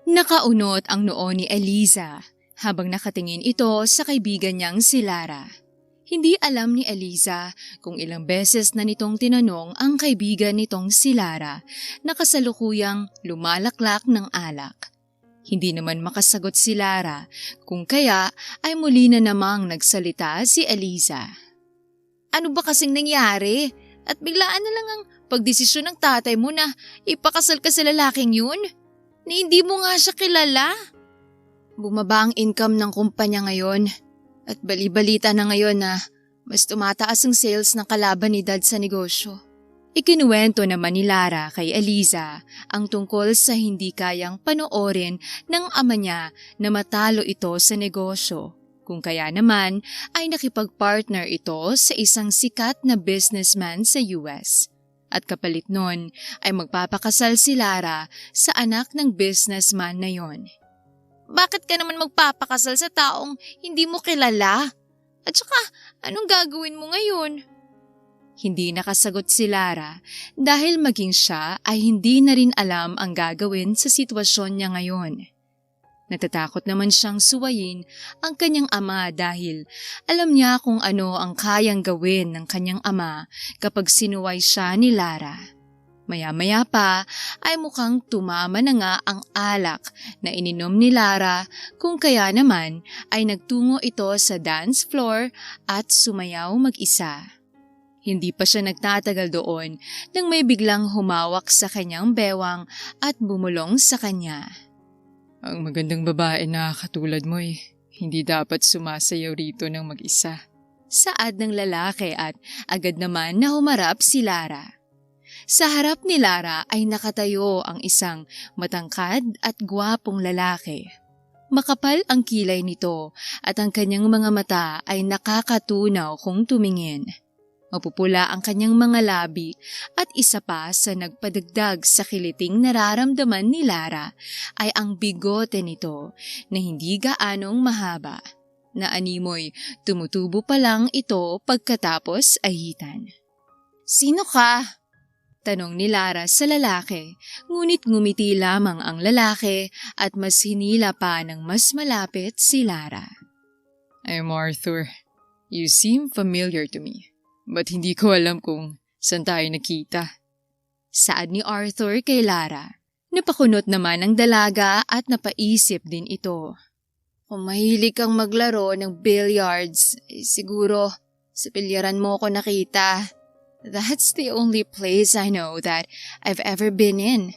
Nakaunot ang noo ni Eliza habang nakatingin ito sa kaibigan niyang si Lara. Hindi alam ni Eliza kung ilang beses na nitong tinanong ang kaibigan nitong si Lara na kasalukuyang lumalaklak ng alak. Hindi naman makasagot si Lara kung kaya ay muli na namang nagsalita si Eliza. Ano ba kasing nangyari? At biglaan na lang ang pagdesisyon ng tatay mo na ipakasal ka sa lalaking yun? Na hindi mo nga siya kilala. Bumaba ang income ng kumpanya ngayon at bali-balita na ngayon na mas tumataas ang sales ng kalaban ni Dad sa negosyo. Ikinuwento naman ni Lara kay Eliza ang tungkol sa hindi kayang panoorin ng ama niya na matalo ito sa negosyo. Kung kaya naman ay nakipag-partner ito sa isang sikat na businessman sa US. At kapalit nun ay magpapakasal si Lara sa anak ng businessman na yon. Bakit ka naman magpapakasal sa taong hindi mo kilala? At saka, anong gagawin mo ngayon? Hindi nakasagot si Lara dahil maging siya ay hindi na rin alam ang gagawin sa sitwasyon niya ngayon. Natatakot naman siyang suwayin ang kanyang ama dahil alam niya kung ano ang kayang gawin ng kanyang ama kapag sinuway siya ni Lara. Maya-maya pa ay mukhang tumama na nga ang alak na ininom ni Lara kung kaya naman ay nagtungo ito sa dance floor at sumayaw mag-isa. Hindi pa siya nagtatagal doon nang may biglang humawak sa kanyang bewang at bumulong sa kanya. Ang magandang babae na katulad mo hindi dapat sumasayaw rito ng mag-isa. Saad ng lalaki at agad naman na humarap si Lara. Sa harap ni Lara ay nakatayo ang isang matangkad at gwapong lalaki. Makapal ang kilay nito at ang kanyang mga mata ay nakakatunaw kung tumingin. Mapupula ang kanyang mga labi at isa pa sa nagpadagdag sa kiliting nararamdaman ni Lara ay ang bigote nito na hindi gaanong mahaba, na animoy tumutubo pa lang ito pagkatapos ahitan. Sino ka? Tanong ni Lara sa lalaki, ngunit ngumiti lamang ang lalaki at mas hinila pa ng mas malapit si Lara. I'm Arthur. You seem familiar to me, but hindi ko alam kung saan tayo nakita. Saad ni Arthur kay Lara. Napakunot naman ang dalaga at napaisip din ito. Kung mahilig kang maglaro ng billiards, siguro sa bilyaran mo ko nakita. That's the only place I know that I've ever been in.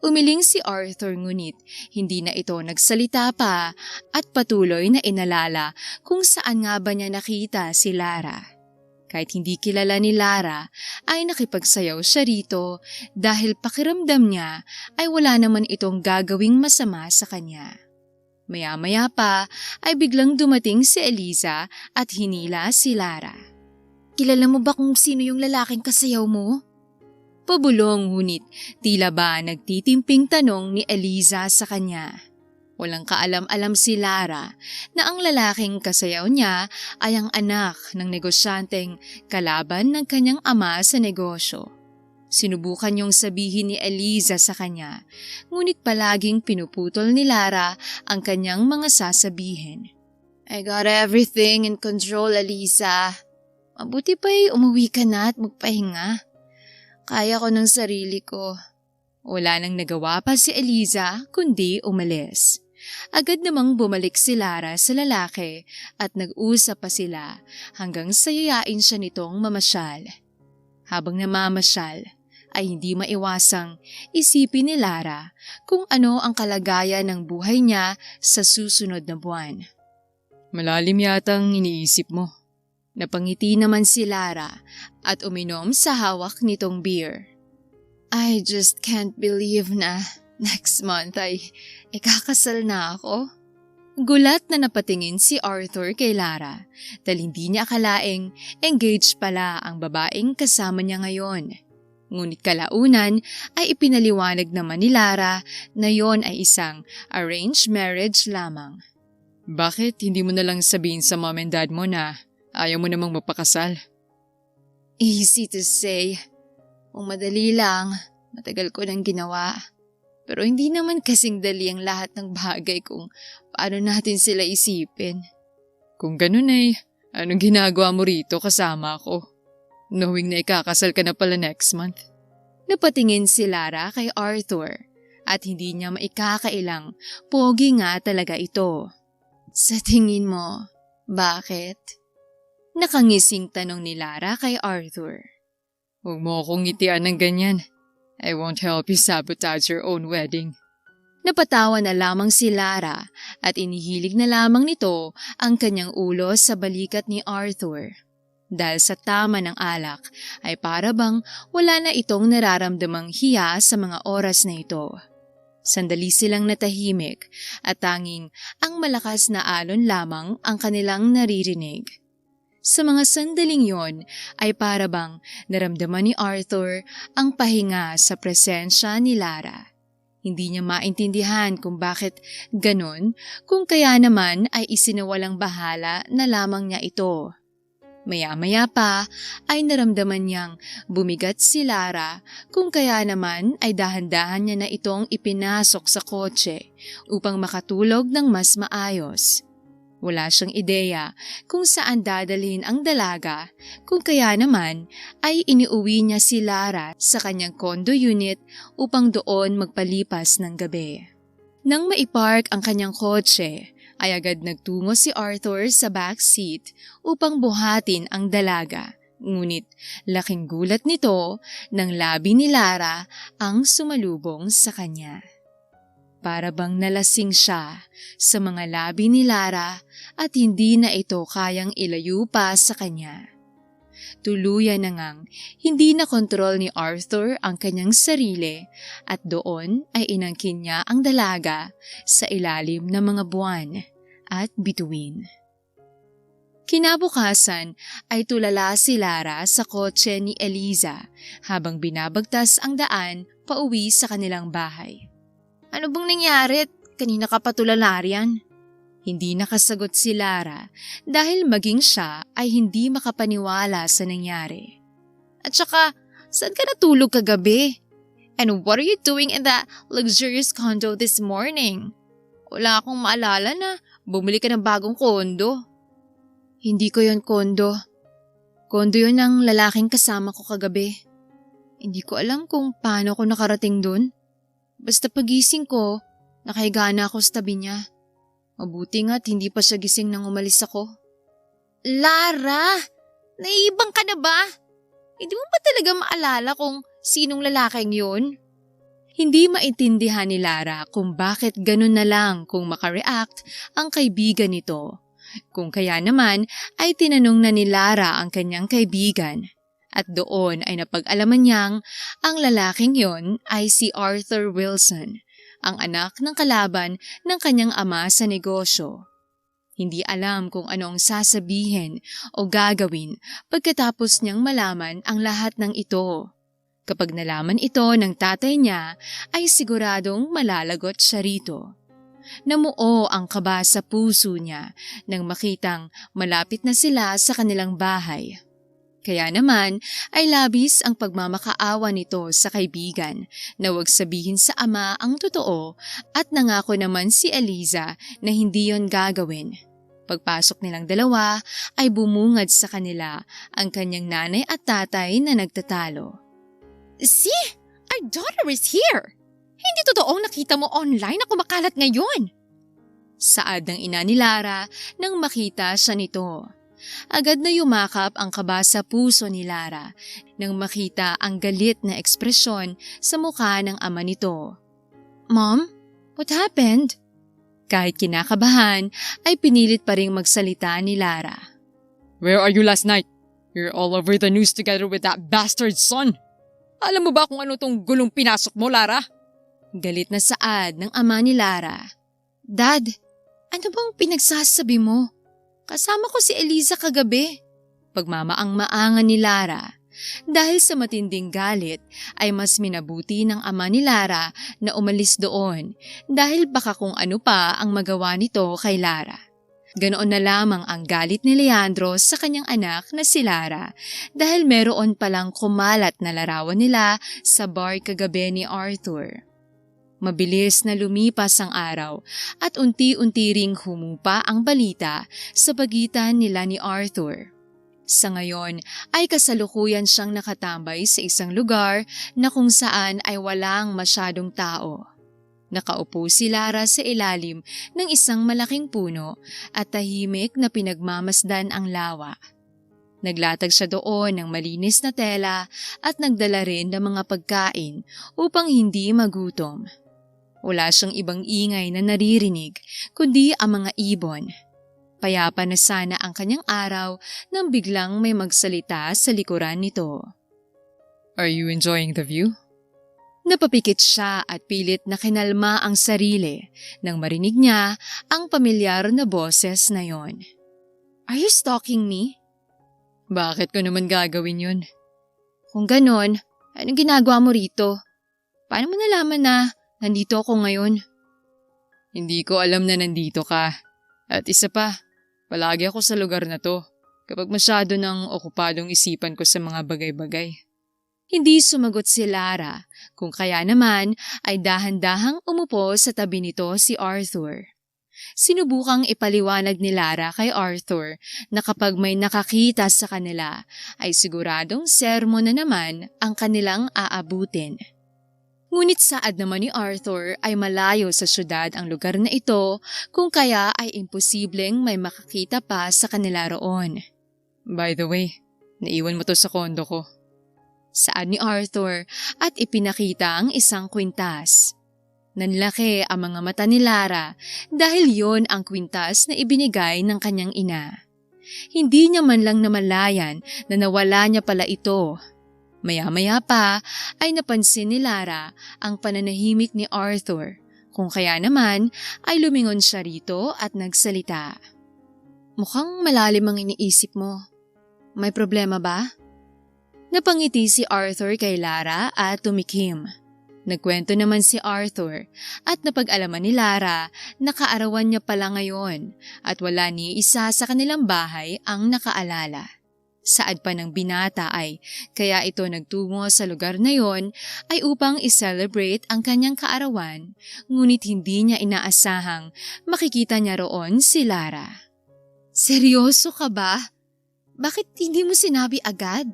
Umiling si Arthur ngunit hindi na ito nagsalita pa at patuloy na inalala kung saan nga ba niya nakita si Lara. Kahit hindi kilala ni Lara ay nakipagsayaw siya rito dahil pakiramdam niya ay wala naman itong gagawing masama sa kanya. Maya-maya pa ay biglang dumating si Eliza at hinila si Lara. Kilala mo ba kung sino yung lalaking kasayaw mo? Pabulong ngunit tila ba nagtitimping tanong ni Eliza sa kanya. Walang kaalam-alam si Lara na ang lalaking kasayaw niya ay ang anak ng negosyanteng kalaban ng kanyang ama sa negosyo. Sinubukan niyong sabihin ni Eliza sa kanya, ngunit palaging pinuputol ni Lara ang kanyang mga sasabihin. I got everything in control, Eliza. Mabuti pa'y umuwi ka na at magpahinga. Kaya ko ng sarili ko. Wala nang nagawa pa si Eliza kundi umalis. Agad namang bumalik si Lara sa lalaki at nag-usap pa sila hanggang sayayain siya nitong mamasyal. Habang namamasyal ay hindi maiwasang isipin ni Lara kung ano ang kalagayan ng buhay niya sa susunod na buwan. Malalim yatang iniisip mo. Napangiti naman si Lara at uminom sa hawak nitong beer. I just can't believe na next month ay ikakasal na ako. Gulat na napatingin si Arthur kay Lara dahil hindi niya akalaing engaged pala ang babaeng kasama niya ngayon. Ngunit kalaunan ay ipinaliwanag naman ni Lara na yon ay isang arranged marriage lamang. Bakit hindi mo na lang sabihin sa mom and dad mo na ayaw mo namang magpakasal? Easy to say. Kung madali lang, matagal ko nang ginawa. Pero hindi naman kasing dali ang lahat ng bagay kung paano natin sila isipin. Kung ganun ay, anong ginagawa mo rito kasama ko? Knowing na ikakasal ka na pala next month. Napatingin si Lara kay Arthur at hindi niya maikakailang pogi nga talaga ito. Sa tingin mo, bakit? Nakangising tanong ni Lara kay Arthur. Huwag mo akong ngitian ng ganyan. I won't help you sabotage your own wedding. Napatawa na lamang si Lara at inihilig na lamang nito ang kanyang ulo sa balikat ni Arthur. Dahil sa tama ng alak ay para bang wala na itong nararamdamang hiya sa mga oras na ito. Sandali silang natahimik at tanging ang malakas na alon lamang ang kanilang naririnig. Sa mga sandaling yon ay para bang naramdaman ni Arthur ang pahinga sa presensya ni Lara. Hindi niya maintindihan kung bakit ganon, kung kaya naman ay isinawalang bahala na lamang niya ito. Maya-maya pa ay naramdaman niyang bumigat si Lara, kung kaya naman ay dahan-dahan niya na itong ipinasok sa kotse upang makatulog ng mas maayos. Wala siyang ideya kung saan dadalhin ang dalaga, kung kaya naman ay iniuwi niya si Lara sa kanyang condo unit upang doon magpalipas ng gabi. Nang maipark ang kanyang kotse, ay agad nagtungo si Arthur sa backseat upang buhatin ang dalaga. Ngunit laking gulat nito nang labi ni Lara ang sumalubong sa kanya. Para bang nalasing siya sa mga labi ni Lara at hindi na ito kayang ilayo pa sa kanya. Tuluyan na ngang hindi na kontrol ni Arthur ang kanyang sarili at doon ay inangkin niya ang dalaga sa ilalim ng mga buwan at bituin. Kinabukasan ay tulala si Lara sa kotse ni Eliza habang binabagtas ang daan pauwi sa kanilang bahay. Ano bang nangyari? Kanina ka pa tulala riyan? Hindi nakasagot si Lara dahil maging siya ay hindi makapaniwala sa nangyari. At saka, saan ka natulog kagabi? And what are you doing in that luxurious condo this morning? Wala akong maalala na bumili ka ng bagong kondo. Hindi ko yon kondo. Kondo yon ng lalaking kasama ko kagabi. Hindi ko alam kung paano ako nakarating dun. Basta pagising ko, nakahiga na ako sa tabi niya. Mabuti nga't hindi pa siya gising nang umalis ako. Lara! Naiibang ka na ba? Hindi mo ba talaga maalala kung sinong lalaking yun? Hindi maintindihan ni Lara kung bakit ganun na lang kung makareact ang kaibigan nito. Kung kaya naman ay tinanong na ni Lara ang kanyang kaibigan. At doon ay napag-alaman niyang ang lalaking yon ay si Arthur Wilson, ang anak ng kalaban ng kanyang ama sa negosyo. Hindi alam kung anong sasabihin o gagawin pagkatapos niyang malaman ang lahat ng ito. Kapag nalaman ito ng tatay niya, ay siguradong malalagot siya rito. Namuo ang kaba sa puso niya nang makitang malapit na sila sa kanilang bahay. Kaya naman ay labis ang pagmamakaawa nito sa kaibigan na huwag sabihin sa ama ang totoo at nangako naman si Eliza na hindi yon gagawin. Pagpasok nilang dalawa ay bumungad sa kanila ang kanyang nanay at tatay na nagtatalo. See, our daughter is here! Hindi totoong nakita mo online na kumakalat ngayon! Saad ng ina ni Lara nang makita siya nito. Agad na yumakap ang kaba sa puso ni Lara nang makita ang galit na ekspresyon sa mukha ng ama nito. Mom, what happened? Kahit kinakabahan ay pinilit pa ring magsalita ni Lara. Where are you last night? You're all over the news together with that bastard son. Alam mo ba kung ano tong gulong pinasok mo, Lara? Galit na saad ng ama ni Lara. Dad, ano bang pinagsasabi mo? Kasama ko si Eliza kagabi. Pagmamaang-maangan ni Lara. Dahil sa matinding galit ay mas minabuti ng ama ni Lara na umalis doon dahil baka kung ano pa ang magawa nito kay Lara. Ganoon na lamang ang galit ni Leandro sa kanyang anak na si Lara dahil meron palang kumalat na larawan nila sa bar kagabi ni Arthur. Mabilis na lumipas ang araw at unti-unti ring humupa ang balita sa pagitan nila ni Arthur. Sa ngayon ay kasalukuyan siyang nakatambay sa isang lugar na kung saan ay walang masyadong tao. Nakaupo si Lara sa ilalim ng isang malaking puno at tahimik na pinagmamasdan ang lawa. Naglatag siya doon ng malinis na tela at nagdala rin ng mga pagkain upang hindi magutom. Wala siyang ibang ingay na naririnig kundi ang mga ibon. Payapa na sana ang kanyang araw nang biglang may magsalita sa likuran nito. Are you enjoying the view? Napapikit siya at pilit na kinalma ang sarili nang marinig niya ang pamilyar na boses na yon. Are you stalking me? Bakit ko naman gagawin yun? Kung ganon, anong ginagawa mo rito? Paano mo nalaman na nandito ako ngayon? Hindi ko alam na nandito ka. At isa pa, palagi ako sa lugar na to kapag masyado nang okupadong isipan ko sa mga bagay-bagay. Hindi sumagot si Lara, kung kaya naman ay dahan-dahang umupo sa tabi nito si Arthur. Sinubukang ipaliwanag ni Lara kay Arthur na kapag may nakakita sa kanila ay siguradong sermon na naman ang kanilang aabutin. Ngunit saad naman ni Arthur ay malayo sa syudad ang lugar na ito kung kaya ay imposibleng may makakita pa sa kanila roon. By the way, naiwan mo to sa kondo ko. Saad ni Arthur at ipinakita ang isang kwintas. Nanlaki ang mga mata ni Lara dahil yon ang kwintas na ibinigay ng kanyang ina. Hindi niya man lang namalayan na nawala niya pala ito. Maya-maya pa ay napansin ni Lara ang pananahimik ni Arthur, kung kaya naman ay lumingon siya rito at nagsalita. Mukhang malalim ang iniisip mo. May problema ba? Napangiti si Arthur kay Lara at tumikim. Nagkwento naman si Arthur at napag-alaman ni Lara na kaarawan niya pala ngayon at wala ni isa sa kanilang bahay ang nakaalala. Saad pa ng binata ay kaya ito nagtungo sa lugar na yon ay upang i-celebrate ang kanyang kaarawan, ngunit hindi niya inaasahang makikita niya roon si Lara. Seryoso ka ba? Bakit hindi mo sinabi agad?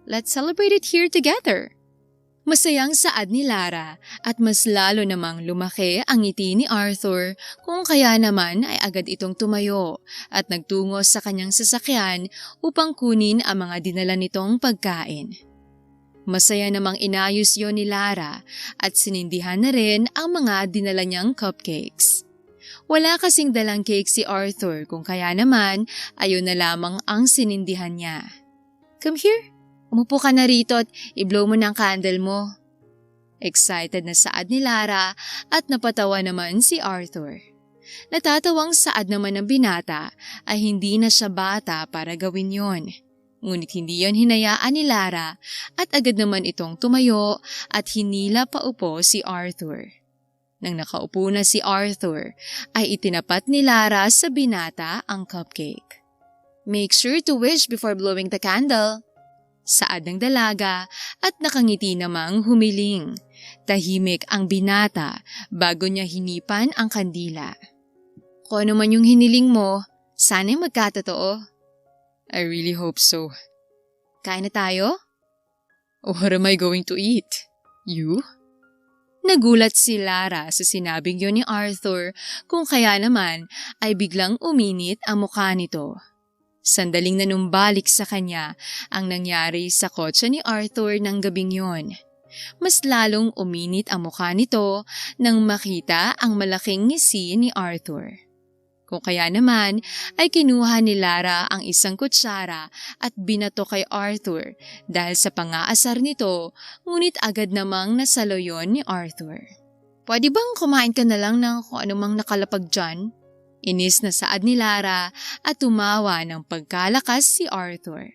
Let's celebrate it here together. Masayang saad ni Lara at mas lalo namang lumaki ang ngiti ni Arthur kung kaya naman ay agad itong tumayo at nagtungo sa kanyang sasakyan upang kunin ang mga dinala nitong pagkain. Masaya namang inayos yon ni Lara at sinindihan na rin ang mga dinala niyang cupcakes. Wala kasing dalang cake si Arthur kung kaya naman ayun na lamang ang sinindihan niya. Come here. Umupo ka na rito at i-blow mo ng candle mo. Excited na saad ni Lara at napatawa naman si Arthur. Natatawang saad naman ng binata ay hindi na siya bata para gawin yon. Ngunit hindi yon hinayaan ni Lara at agad naman itong tumayo at hinila paupo si Arthur. Nang nakaupo na si Arthur ay itinapat ni Lara sa binata ang cupcake. Make sure to wish before blowing the candle. Saad ng dalaga at nakangiti namang humiling. Tahimik ang binata bago niya hinipan ang kandila. Kung ano man yung hiniling mo, sana'y magkatotoo. I really hope so. Kain na tayo? What am I going to eat? You? Nagulat si Lara sa sinabing yun ni Arthur kung kaya naman ay biglang uminit ang mukha nito. Sandaling nanumbalik sa kanya ang nangyari sa kotse ni Arthur ng gabing yon. Mas lalong uminit ang mukha nito nang makita ang malaking ngisi ni Arthur. Kung kaya naman ay kinuha ni Lara ang isang kutsara at binato kay Arthur dahil sa pangaasar nito, ngunit agad namang nasalo yon ni Arthur. Pwede bang kumain ka na lang ng kung anumang nakalapag dyan? Inis na saad ni Lara at tumawa ng pagkalakas si Arthur.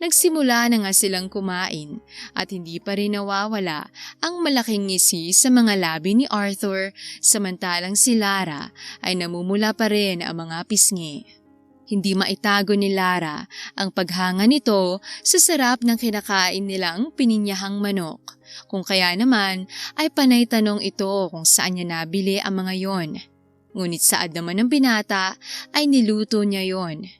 Nagsimula na nga silang kumain at hindi pa rin nawawala ang malaking ngisi sa mga labi ni Arthur samantalang si Lara ay namumula pa rin ang mga pisngi. Hindi maitago ni Lara ang paghanga nito sa sarap ng kinakain nilang pininyahang manok. Kung kaya naman ay panay tanong ito kung saan niya nabili ang mga yon. Ngunit saad naman ng binata ay niluto niya yon.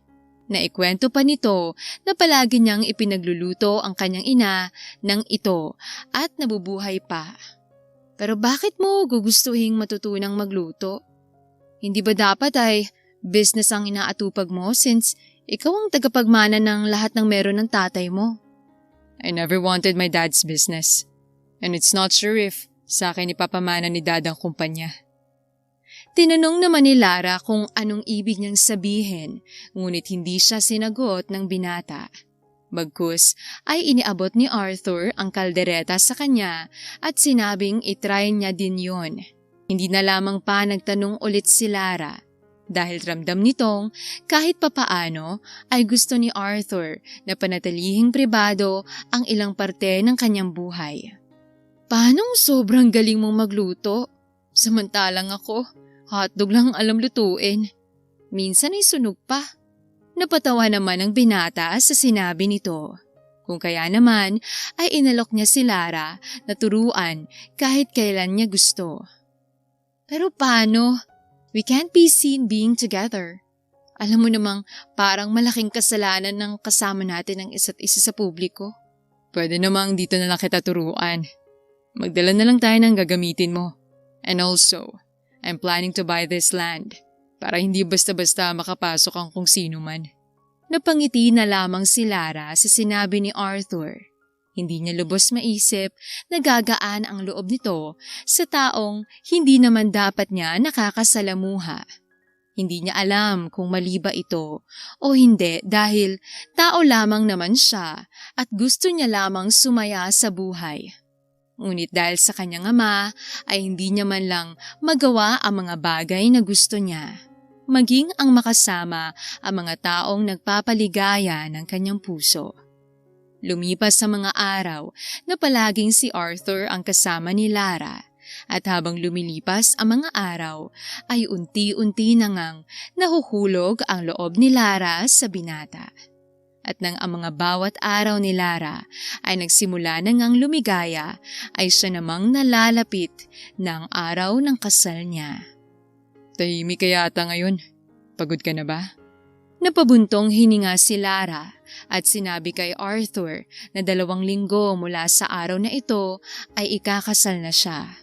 Naikwento pa nito na palagi niyang ipinagluluto ang kanyang ina ng ito at nabubuhay pa. Pero bakit mo gugustuhing matutunang magluto? Hindi ba dapat ay business ang inaatupag mo since ikaw ang tagapagmana ng lahat ng meron ng tatay mo? I never wanted my dad's business. And it's not sure if sa akin ipapamana ni dad ang kumpanya. Tinanong naman ni Lara kung anong ibig niyang sabihin, ngunit hindi siya sinagot ng binata. Bagkus ay iniabot ni Arthur ang kaldereta sa kanya at sinabing itry niya din yon. Hindi na lamang pa nagtanong ulit si Lara dahil ramdam nitong kahit papaano ay gusto ni Arthur na panatilihing pribado ang ilang parte ng kanyang buhay. Paanong sobrang galing mong magluto? Samantalang ako, hotdog lang alam lutuin. Minsan ay sunog pa. Napatawa naman ang binata sa sinabi nito. Kung kaya naman ay inalok niya si Lara na turuan kahit kailan niya gusto. Pero paano? We can't be seen being together. Alam mo namang parang malaking kasalanan ng kasama natin ang isa't isa sa publiko. Pwede namang dito na lang kita turuan. Magdala na lang tayo ng gagamitin mo. And also, I'm planning to buy this land para hindi basta-basta makapasok ang kung sino man. Napangiti na lamang si Lara sa sinabi ni Arthur. Hindi niya lubos maisip na gagaan ang loob nito sa taong hindi naman dapat niya nakakasalamuha. Hindi niya alam kung mali ba ito o hindi dahil tao lamang naman siya at gusto niya lamang sumaya sa buhay. Ngunit dahil sa kanyang ama ay hindi niya man lang magawa ang mga bagay na gusto niya. Maging ang makasama ang mga taong nagpapaligaya ng kanyang puso. Lumipas sa mga araw na palaging si Arthur ang kasama ni Lara at habang lumilipas ang mga araw ay unti-unti na ngang nahuhulog ang loob ni Lara sa binata. At nang ang mga bawat araw ni Lara ay nagsimula na ngang lumigaya ay siya namang nalalapit ng araw ng kasal niya. Tahimik ka yata ngayon. Pagod ka na ba? Napabuntong hininga si Lara at sinabi kay Arthur na 2 linggo mula sa araw na ito ay ikakasal na siya.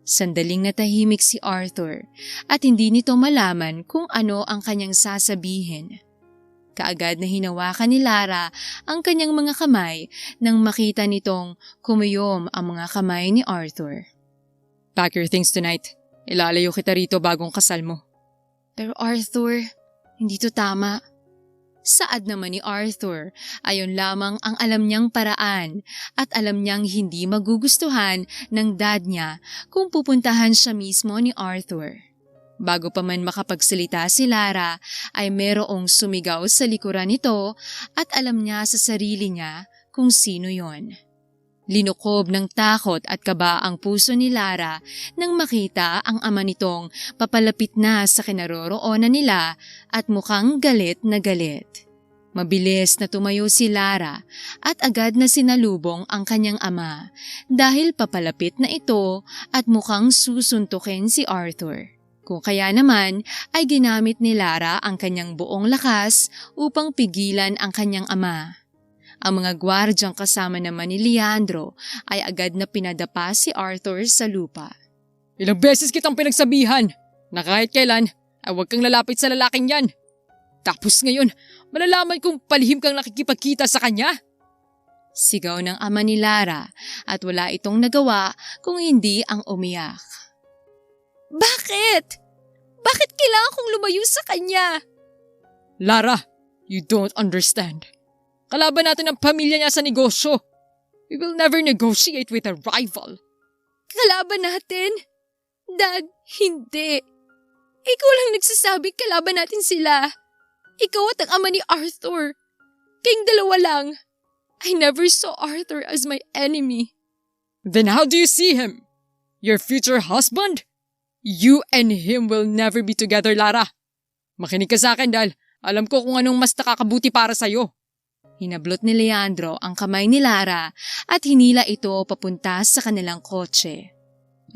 Sandaling natahimik si Arthur at hindi nito malaman kung ano ang kanyang sasabihin. Kaagad na hinawakan ni Lara ang kanyang mga kamay nang makita nitong kumuyom ang mga kamay ni Arthur. Pack your things tonight. Ilalayo kita rito bagong kasal mo. Pero Arthur, hindi to tama. Saad naman ni Arthur, ayon lamang ang alam niyang paraan at alam niyang hindi magugustuhan ng dad niya kung pupuntahan siya mismo ni Arthur. Bago pa man makapagsalita si Lara ay merong sumigaw sa likuran nito at alam niya sa sarili niya kung sino yon. Linukob ng takot at kaba ang puso ni Lara nang makita ang ama nitong papalapit na sa kinaroroonan nila at mukhang galit na galit. Mabilis na tumayo si Lara at agad na sinalubong ang kanyang ama dahil papalapit na ito at mukhang susuntukin si Arthur. Kung kaya naman ay ginamit ni Lara ang kanyang buong lakas upang pigilan ang kanyang ama. Ang mga gwardyang kasama naman ni Leandro ay agad na pinadapa si Arthur sa lupa. Ilang beses kitang pinagsabihan na kahit kailan ay huwag kang lalapit sa lalaking yan. Tapos ngayon, malalaman kong palihim kang nakikipagkita sa kanya? Sigaw ng ama ni Lara at wala itong nagawa kung hindi ang umiyak. Bakit? Bakit kailangan kong lumayo sa kanya? Lara, you don't understand. Kalaban natin ang pamilya niya sa negosyo. We will never negotiate with a rival. Kalaban natin? Dad, hindi. Ikaw lang nagsasabi kalaban natin sila. Ikaw at ang ama ni Arthur. Kayong dalawa lang. I never saw Arthur as my enemy. Then how do you see him? Your future husband? You and him will never be together, Lara. Makinig ka sa akin dahil Alam ko kung anong mas nakakabuti para sa'yo. Hinablot ni Leandro ang kamay ni Lara at hinila ito papunta sa kanilang kotse.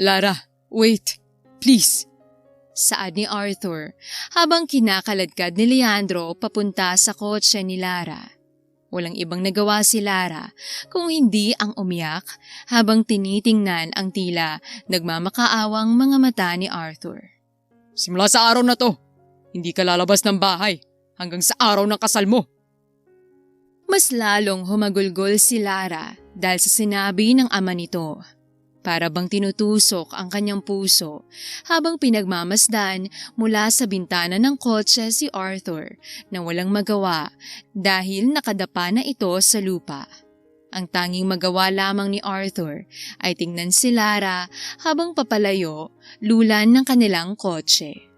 Lara, wait. Please. Saad ni Arthur habang kinakaladkad ni Leandro papunta sa kotse ni Lara. Walang ibang nagawa si Lara kung hindi ang umiyak habang tinitingnan ang tila nagmamakaawang mga mata ni Arthur. Simula sa araw na to, hindi ka lalabas ng bahay hanggang sa araw ng kasal mo. Mas lalong humagulgol si Lara dahil sa sinabi ng ama nito. Para bang tinutusok ang kanyang puso habang pinagmamasdan mula sa bintana ng kotse si Arthur na walang magawa dahil nakadapa na ito sa lupa. Ang tanging magawa lamang ni Arthur ay tingnan si Lara habang papalayo, lulan ng kanilang kotse.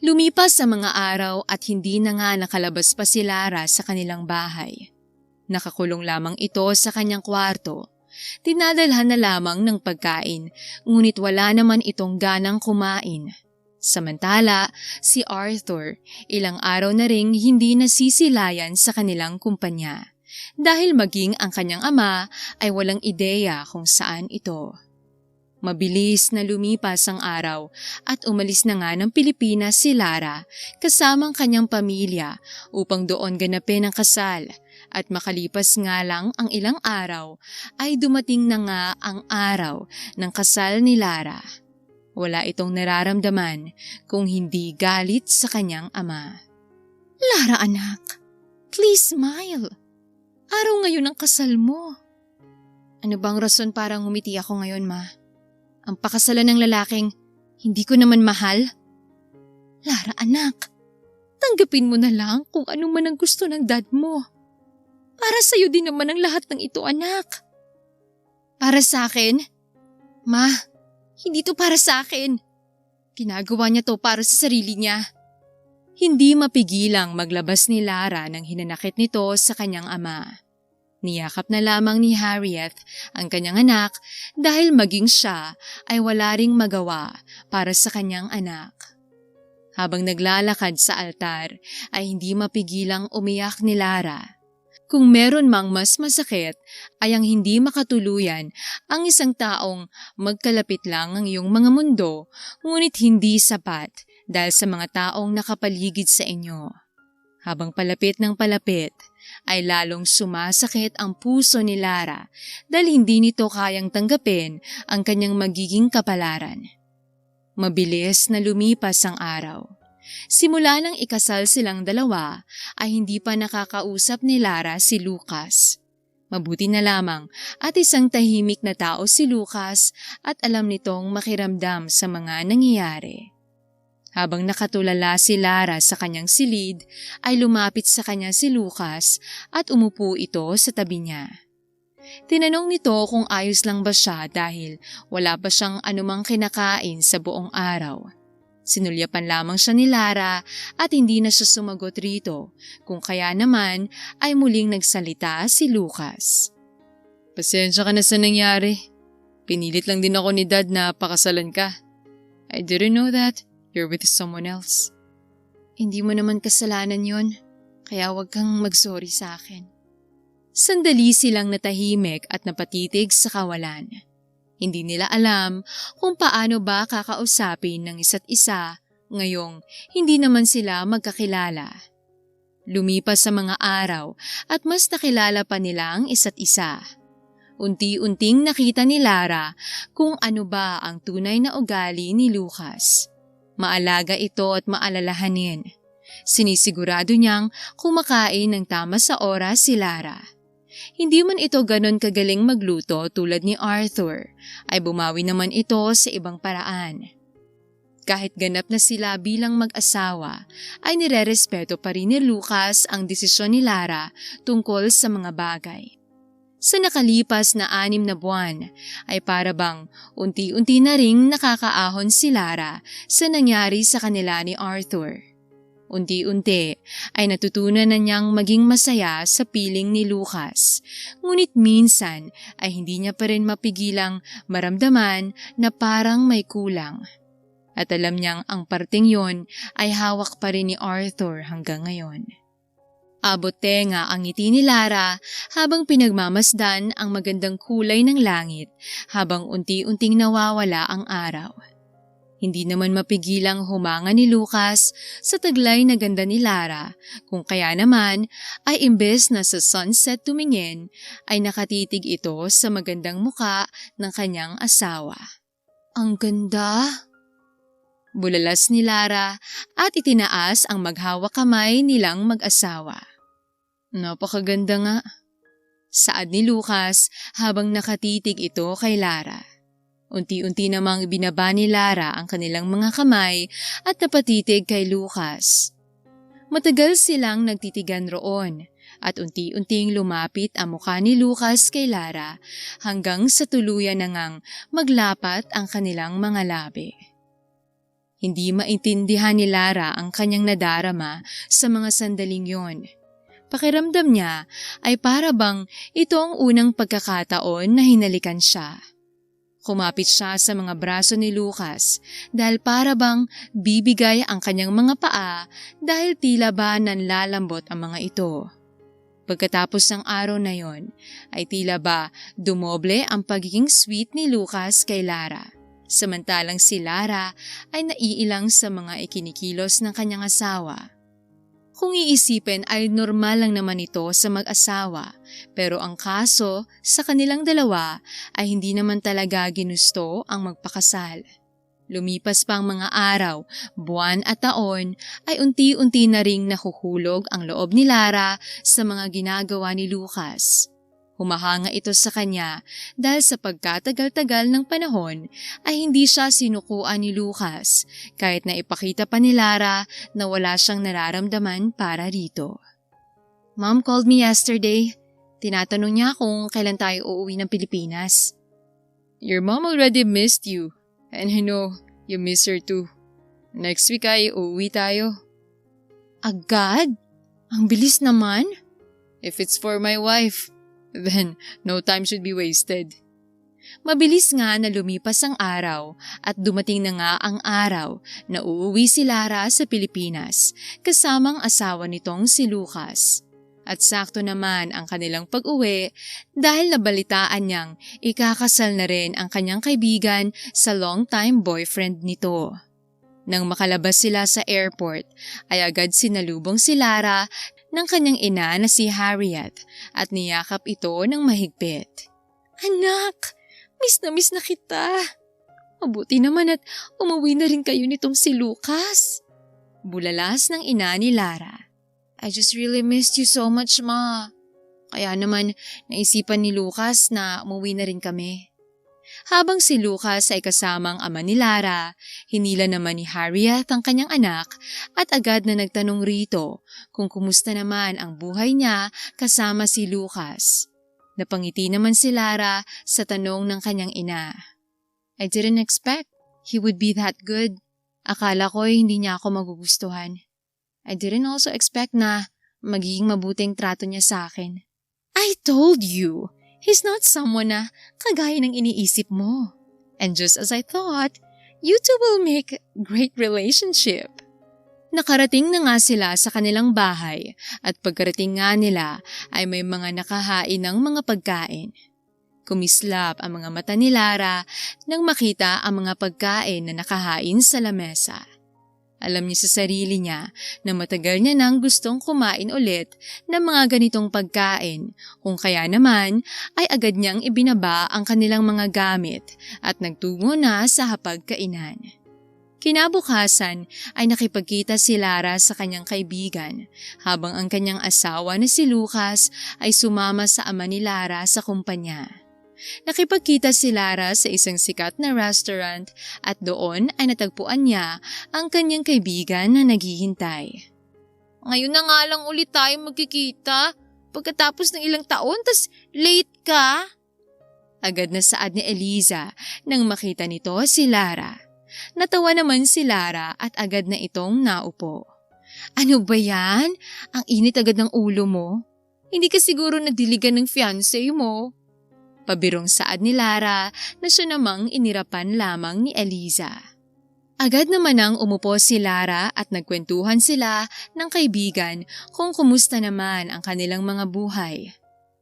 Lumipas sa mga araw at hindi na nga nakalabas pa si Lara sa kanilang bahay. Nakakulong lamang ito sa kanyang kwarto. Tinadalhan na lamang ng pagkain, ngunit wala naman itong ganang kumain. Samantala, si Arthur, ilang araw na ring hindi nasisilayan sa kanilang kumpanya. Dahil maging ang kanyang ama ay walang ideya kung saan ito. Mabilis na lumipas ang araw at umalis na nga ng Pilipinas si Lara kasamang kanyang pamilya upang doon ganapin ang kasal. At makalipas nga lang ang ilang araw ay dumating na nga ang araw ng kasal ni Lara. Wala itong nararamdaman kung hindi galit sa kanyang ama. Lara anak, please smile. Araw ngayon ang kasal mo. Ano bang rason para ngumiti ako ngayon, ma? Ang pakasalan ng lalaking hindi ko naman mahal? Lara anak, tanggapin mo na lang kung ano man ang gusto ng dad mo. Para sa'yo din naman ang lahat ng ito, anak. Para sa akin? Ma, hindi to para sa akin. Ginagawa niya to para sa sarili niya. Hindi mapigilang maglabas ni Lara nang hinanakit nito sa kanyang ama. Niyakap na lamang ni Harriet ang kanyang anak dahil maging siya ay wala ring magawa para sa kanyang anak. Habang naglalakad sa altar ay hindi mapigilang umiyak ni Lara. Kung meron mang mas masakit ay ang hindi makatuluyan ang isang taong magkalapit lang ang iyong mga mundo ngunit hindi sapat dahil sa mga taong nakapaligid sa inyo. Habang palapit ng palapit ay lalong sumasakit ang puso ni Lara dahil hindi nito kayang tanggapin ang kanyang magiging kapalaran. Mabilis na lumipas ang araw. Simula nang ikasal silang dalawa ay hindi pa nakakausap ni Lara si Lucas. Mabuti na lamang at isang tahimik na tao si Lucas at alam nitong makiramdam sa mga nangyayari. Habang nakatulala si Lara sa kanyang silid ay lumapit sa kanya si Lucas at umupo ito sa tabi niya. Tinanong nito kung ayos lang ba siya dahil wala pa siyang anumang kinakain sa buong araw. Sinulyapan lamang siya ni Lara at hindi na siya sumagot rito, kung kaya naman ay muling nagsalita si Lucas. Pasensya ka na sa nangyari. Pinilit lang din ako ni Dad na pakasalan ka. I didn't know that you're with someone else. Hindi mo naman kasalanan yon, kaya wag kang mag-sorry sa akin. Sandali silang natahimik at napatitig sa kawalan. Hindi nila alam kung paano ba kakausapin ng isa't isa ngayong hindi naman sila magkakilala. Lumipas sa mga araw at mas nakilala pa nila ang isa't isa. Unti-unting nakita ni Lara kung ano ba ang tunay na ugali ni Lucas. Maalaga ito at maalalahanin. Sinisigurado niyang kumakain ng tama sa oras si Lara. Hindi man ito ganon kagaling magluto tulad ni Arthur, ay bumawi naman ito sa ibang paraan. Kahit ganap na sila bilang mag-asawa, ay nirerespeto pa rin ni Lucas ang desisyon ni Lara tungkol sa mga bagay. Sa nakalipas na 6 na buwan, ay para bang unti-unti na ring nakakaahon si Lara sa nangyari sa kanila ni Arthur. Unti-unti ay natutunan na niyang maging masaya sa piling ni Lucas, ngunit minsan ay hindi niya pa rin mapigilang maramdaman na parang may kulang. At alam niyang ang parting yon ay hawak pa rin ni Arthur hanggang ngayon. Abot tenga ang ngiti ni Lara habang pinagmamasdan ang magandang kulay ng langit habang unti-unting nawawala ang araw. Hindi naman mapigilang humanga ni Lucas sa taglay na ganda ni Lara, kung kaya naman ay imbes na sa sunset tumingin ay nakatitig ito sa magandang muka ng kanyang asawa. Ang ganda! Bulalas ni Lara at itinaas ang maghawak kamay nilang mag-asawa. Napakaganda nga, saad ni Lucas habang nakatitig ito kay Lara. Unti-unti namang binaba ni Lara ang kanilang mga kamay at napatitig kay Lucas. Matagal silang nagtitigan roon at unti-unting lumapit ang mukha ni Lucas kay Lara hanggang sa tuluyan na ngang maglapat ang kanilang mga labi. Hindi maintindihan ni Lara ang kanyang nadarama sa mga sandaling yon. Pakiramdam niya ay para bang ito ang unang pagkakataon na hinalikan siya. Kumapit siya sa mga braso ni Lucas dahil para bang bibigay ang kanyang mga paa dahil tila ba nanlalambot ang mga ito. Pagkatapos ng araw na yon ay tila ba dumoble ang pagiging sweet ni Lucas kay Lara. Samantalang si Lara ay naiilang sa mga ikinikilos ng kanyang asawa. Kung iisipin ay normal lang naman ito sa mag-asawa, pero ang kaso sa kanilang dalawa ay hindi naman talaga ginusto ang magpakasal. Lumipas pa ang mga araw, buwan at taon ay unti-unti na ring nahuhulog ang loob ni Lara sa mga ginagawa ni Lucas. Humahanga ito sa kanya dahil sa pagkatagal-tagal ng panahon ay hindi siya sinukuan ni Lucas kahit na ipakita pa ni Lara na wala siyang nararamdaman para rito. Mom called me yesterday. Tinatanong niya kung kailan tayo uuwi ng Pilipinas. Your mom already missed you and I know you miss her too. Next week ay uuwi tayo. Agad? Ang bilis naman. If it's for my wife, then no time should be wasted. Mabilis nga na lumipas ang araw at dumating na nga ang araw na uuwi si Lara sa Pilipinas kasamang asawa nitong si Lucas. At sakto naman ang kanilang pag-uwi dahil nabalitaan niyang ikakasal na rin ang kanyang kaibigan sa long-time boyfriend nito. Nang makalabas sila sa airport ay agad sinalubong si Lara ng kanyang ina na si Harriet at niyakap ito ng mahigpit. Anak, miss na kita. Mabuti naman at umuwi na rin kayo nitong si Lucas. Bulalas ng ina ni Lara. I just really missed you so much, Ma. Kaya naman naisipan ni Lucas na umuwi na rin kami. Habang si Lucas ay kasamang ama ni Lara, hinila naman ni Harriet ang kanyang anak at agad na nagtanong rito kung kumusta naman ang buhay niya kasama si Lucas. Napangiti naman si Lara sa tanong ng kanyang ina. I didn't expect he would be that good. Akala ko hindi niya ako magugustuhan. I didn't also expect na magiging mabuting trato niya sa akin. I told you! He's not someone na kagaya ng iniisip mo. And just as I thought, you two will make great relationship. Nakarating na nga sila sa kanilang bahay at pagkarating nga nila ay may mga nakahain ng mga pagkain. Kumislap ang mga mata ni Lara nang makita ang mga pagkain na nakahain sa lamesa. Alam niya sa sarili niya na matagal niya nang gustong kumain ulit ng mga ganitong pagkain, kung kaya naman ay agad niyang ibinaba ang kanilang mga gamit at nagtungo na sa hapagkainan. Kinabukasan ay nakipagkita si Lara sa kanyang kaibigan habang ang kanyang asawa na si Lucas ay sumama sa ama ni Lara sa kumpanya. Nakipagkita si Lara sa isang sikat na restaurant at doon ay natagpuan niya ang kanyang kaibigan na naghihintay. Ngayon na nga lang ulit tayo magkikita pagkatapos ng ilang taon tas late ka. Agad na saad ni Eliza nang makita nito si Lara. Natawa naman si Lara at agad na itong naupo. Ano ba yan? Ang init agad ng ulo mo. Hindi ka siguro nadiligan ng fiancé mo. Pabirong saad ni Lara na siya namang inirapan lamang ni Eliza. Agad naman nang umupo si Lara at nagkwentuhan sila ng kaibigan kung kumusta naman ang kanilang mga buhay.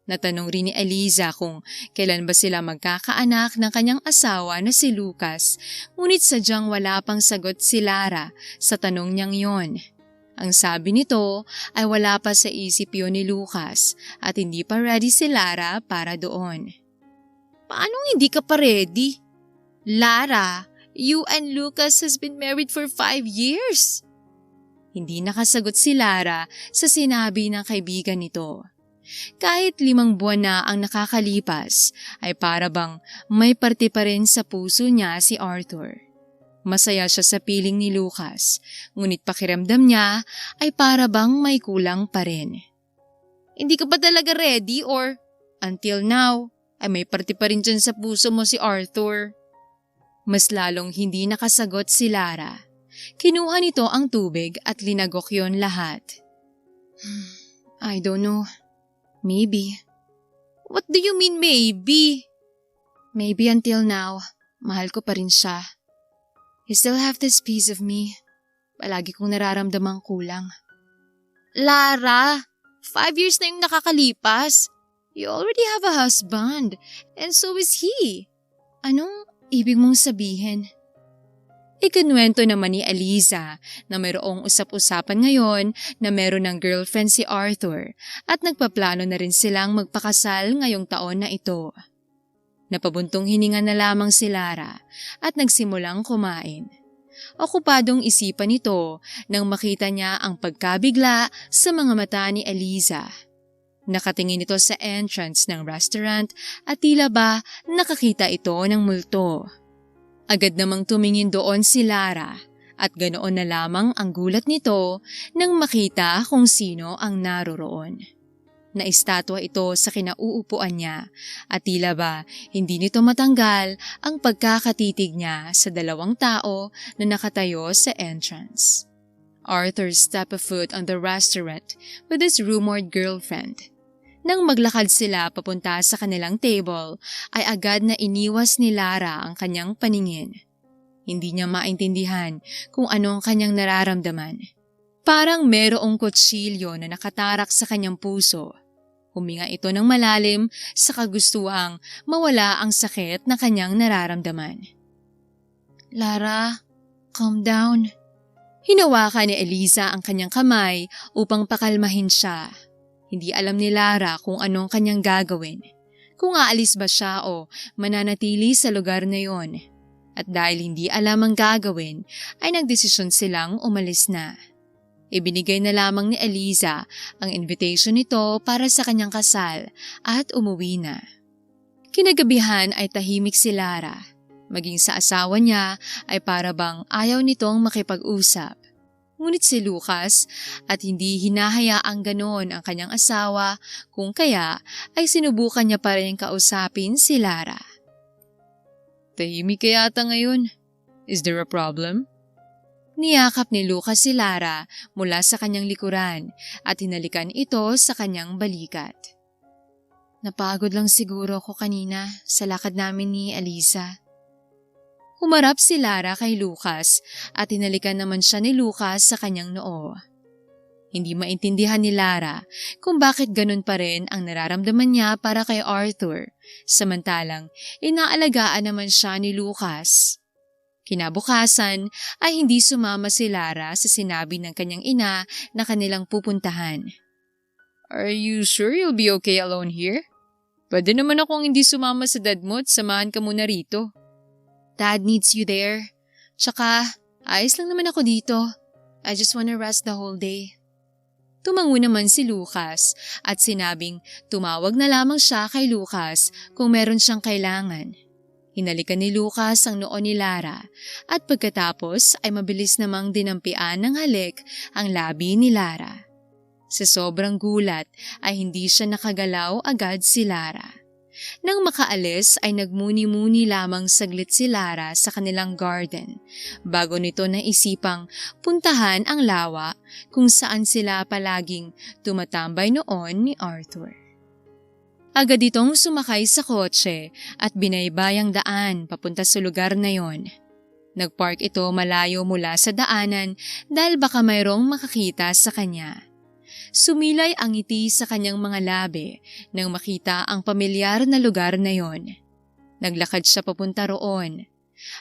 Natanong rin ni Eliza kung kailan ba sila magkakaanak ng kanyang asawa na si Lucas, ngunit sadyang wala pang sagot si Lara sa tanong niyang yon. Ang sabi nito ay wala pa sa isip yun ni Lucas at hindi pa ready si Lara para doon. Paano hindi ka pa ready? Lara, you and Lucas has been married for 5 years. Hindi nakasagot si Lara sa sinabi ng kaibigan nito. Kahit 5 buwan na ang nakakalipas, ay para bang may parte pa rin sa puso niya si Arthur. Masaya siya sa piling ni Lucas, ngunit pakiramdam niya ay para bang may kulang pa rin. Hindi ka ba talaga ready or until now ay may parte pa rin dyan sa puso mo si Arthur? Mas lalong hindi nakasagot si Lara. Kinuha nito ang tubig at linagok yon lahat. I don't know. Maybe. What do you mean maybe? Maybe until now, mahal ko pa rin siya. He still have this piece of me. Palagi kong nararamdamang kulang. Lara, 5 years na yung nakakalipas. You already have a husband, and so is he. Anong ibig mong sabihin? Ikinwento naman ni Eliza na mayroong usap-usapan ngayon na meron ng girlfriend si Arthur at nagpaplano na rin silang magpakasal ngayong taon na ito. Napabuntong hininga na lamang si Lara at nagsimulang kumain. Okupadong isipan nito nang makita niya ang pagkabigla sa mga mata ni Eliza. Nakatingin ito sa entrance ng restaurant at tila ba nakakita ito ng multo. Agad namang tumingin doon si Lara at ganoon na lamang ang gulat nito nang makita kung sino ang naroroon. Naistatwa ito sa kinauupuan niya at tila ba hindi nito matanggal ang pagkakatitig niya sa 2 tao na nakatayo sa entrance. Arthur stepped a foot on the restaurant with his rumored girlfriend. Nang maglakad sila papunta sa kanilang table, ay agad na iniwas ni Lara ang kanyang paningin. Hindi niya maintindihan kung ano ang kanyang nararamdaman. Parang merong kutsilyo na nakatarak sa kanyang puso. Huminga ito ng malalim sa kagustuhang mawala ang sakit na kanyang nararamdaman. Lara, calm down. Hinawakan ni Eliza ang kanyang kamay upang pakalmahin siya. Hindi alam ni Lara kung anong kanyang gagawin. Kung aalis ba siya o mananatili sa lugar na yon. At dahil hindi alam ang gagawin, ay nagdesisyon silang umalis na. Ibinigay na lamang ni Eliza ang invitation nito para sa kanyang kasal at umuwi na. Kinagabihan ay tahimik si Lara. Maging sa asawa niya ay para bang ayaw nitong makipag-usap. Ngunit si Lucas at hindi hinahayaang ganoon ang kanyang asawa kung kaya ay sinubukan niya pa rin kausapin si Lara. Tahimik ka yata ngayon. Is there a problem? Niyakap ni Lucas si Lara mula sa kanyang likuran at hinalikan ito sa kanyang balikat. Napagod lang siguro ako kanina sa lakad namin ni Eliza. Humarap si Lara kay Lucas at hinalikan naman siya ni Lucas sa kanyang noo. Hindi maintindihan ni Lara kung bakit ganun pa rin ang nararamdaman niya para kay Arthur, samantalang inaalagaan naman siya ni Lucas. Kinabukasan ay hindi sumama si Lara sa sinabi ng kanyang ina na kanilang pupuntahan. Are you sure you'll be okay alone here? Pwede naman akong hindi sumama sa dad mo at samahan ka muna rito. Dad needs you there. Tsaka, ayos lang naman ako dito. I just wanna rest the whole day. Tumango naman si Lucas at sinabing tumawag na lamang siya kay Lucas kung meron siyang kailangan. Hinalikan ni Lucas ang noo ni Lara at pagkatapos ay mabilis namang dinampian ng halik ang labi ni Lara. Sa sobrang gulat ay hindi siya nakagalaw agad si Lara. Nang makaalis ay nagmuni-muni lamang saglit si Lara sa kanilang garden bago nito naisipang puntahan ang lawa kung saan sila palaging tumatambay noon ni Arthur. Agad itong sumakay sa kotse at binaybayang daan papunta sa lugar na yon. Nagpark ito malayo mula sa daanan dahil baka mayroong makakita sa kanya. Sumilay ang ngiti sa kanyang mga labi nang makita ang pamilyar na lugar na yon. Naglakad siya papunta roon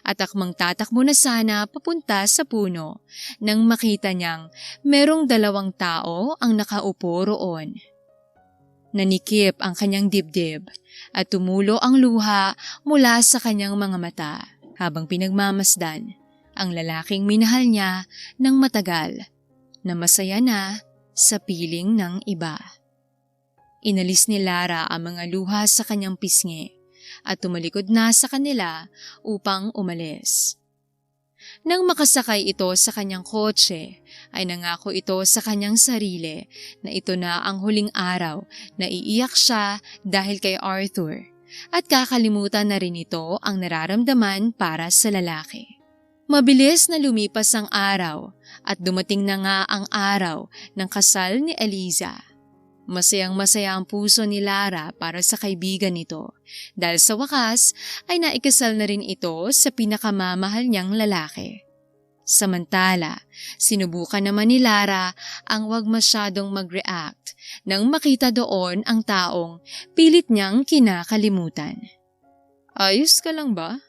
at akmang tatakbo na sana papunta sa puno nang makita niyang merong 2 tao ang nakaupo roon. Nanikip ang kanyang dibdib at tumulo ang luha mula sa kanyang mga mata habang pinagmamasdan ang lalaking minahal niya ng matagal na masaya na sa piling ng iba. Inalis ni Lara ang mga luha sa kanyang pisngi at tumalikod na sa kanila upang umalis. Nang makasakay ito sa kanyang kotse, ay nangako ito sa kanyang sarili na ito na ang huling araw na iiyak siya dahil kay Arthur at kakalimutan na rin ito ang nararamdaman para sa lalaki. Mabilis na lumipas ang araw at dumating na nga ang araw ng kasal ni Eliza. Masayang-masaya ang puso ni Lara para sa kaibigan nito dahil sa wakas ay naikasal na rin ito sa pinakamamahal niyang lalaki. Samantala, sinubukan naman ni Lara ang wag masyadong mag-react nang makita doon ang taong pilit niyang kinakalimutan. Ayos ka lang ba?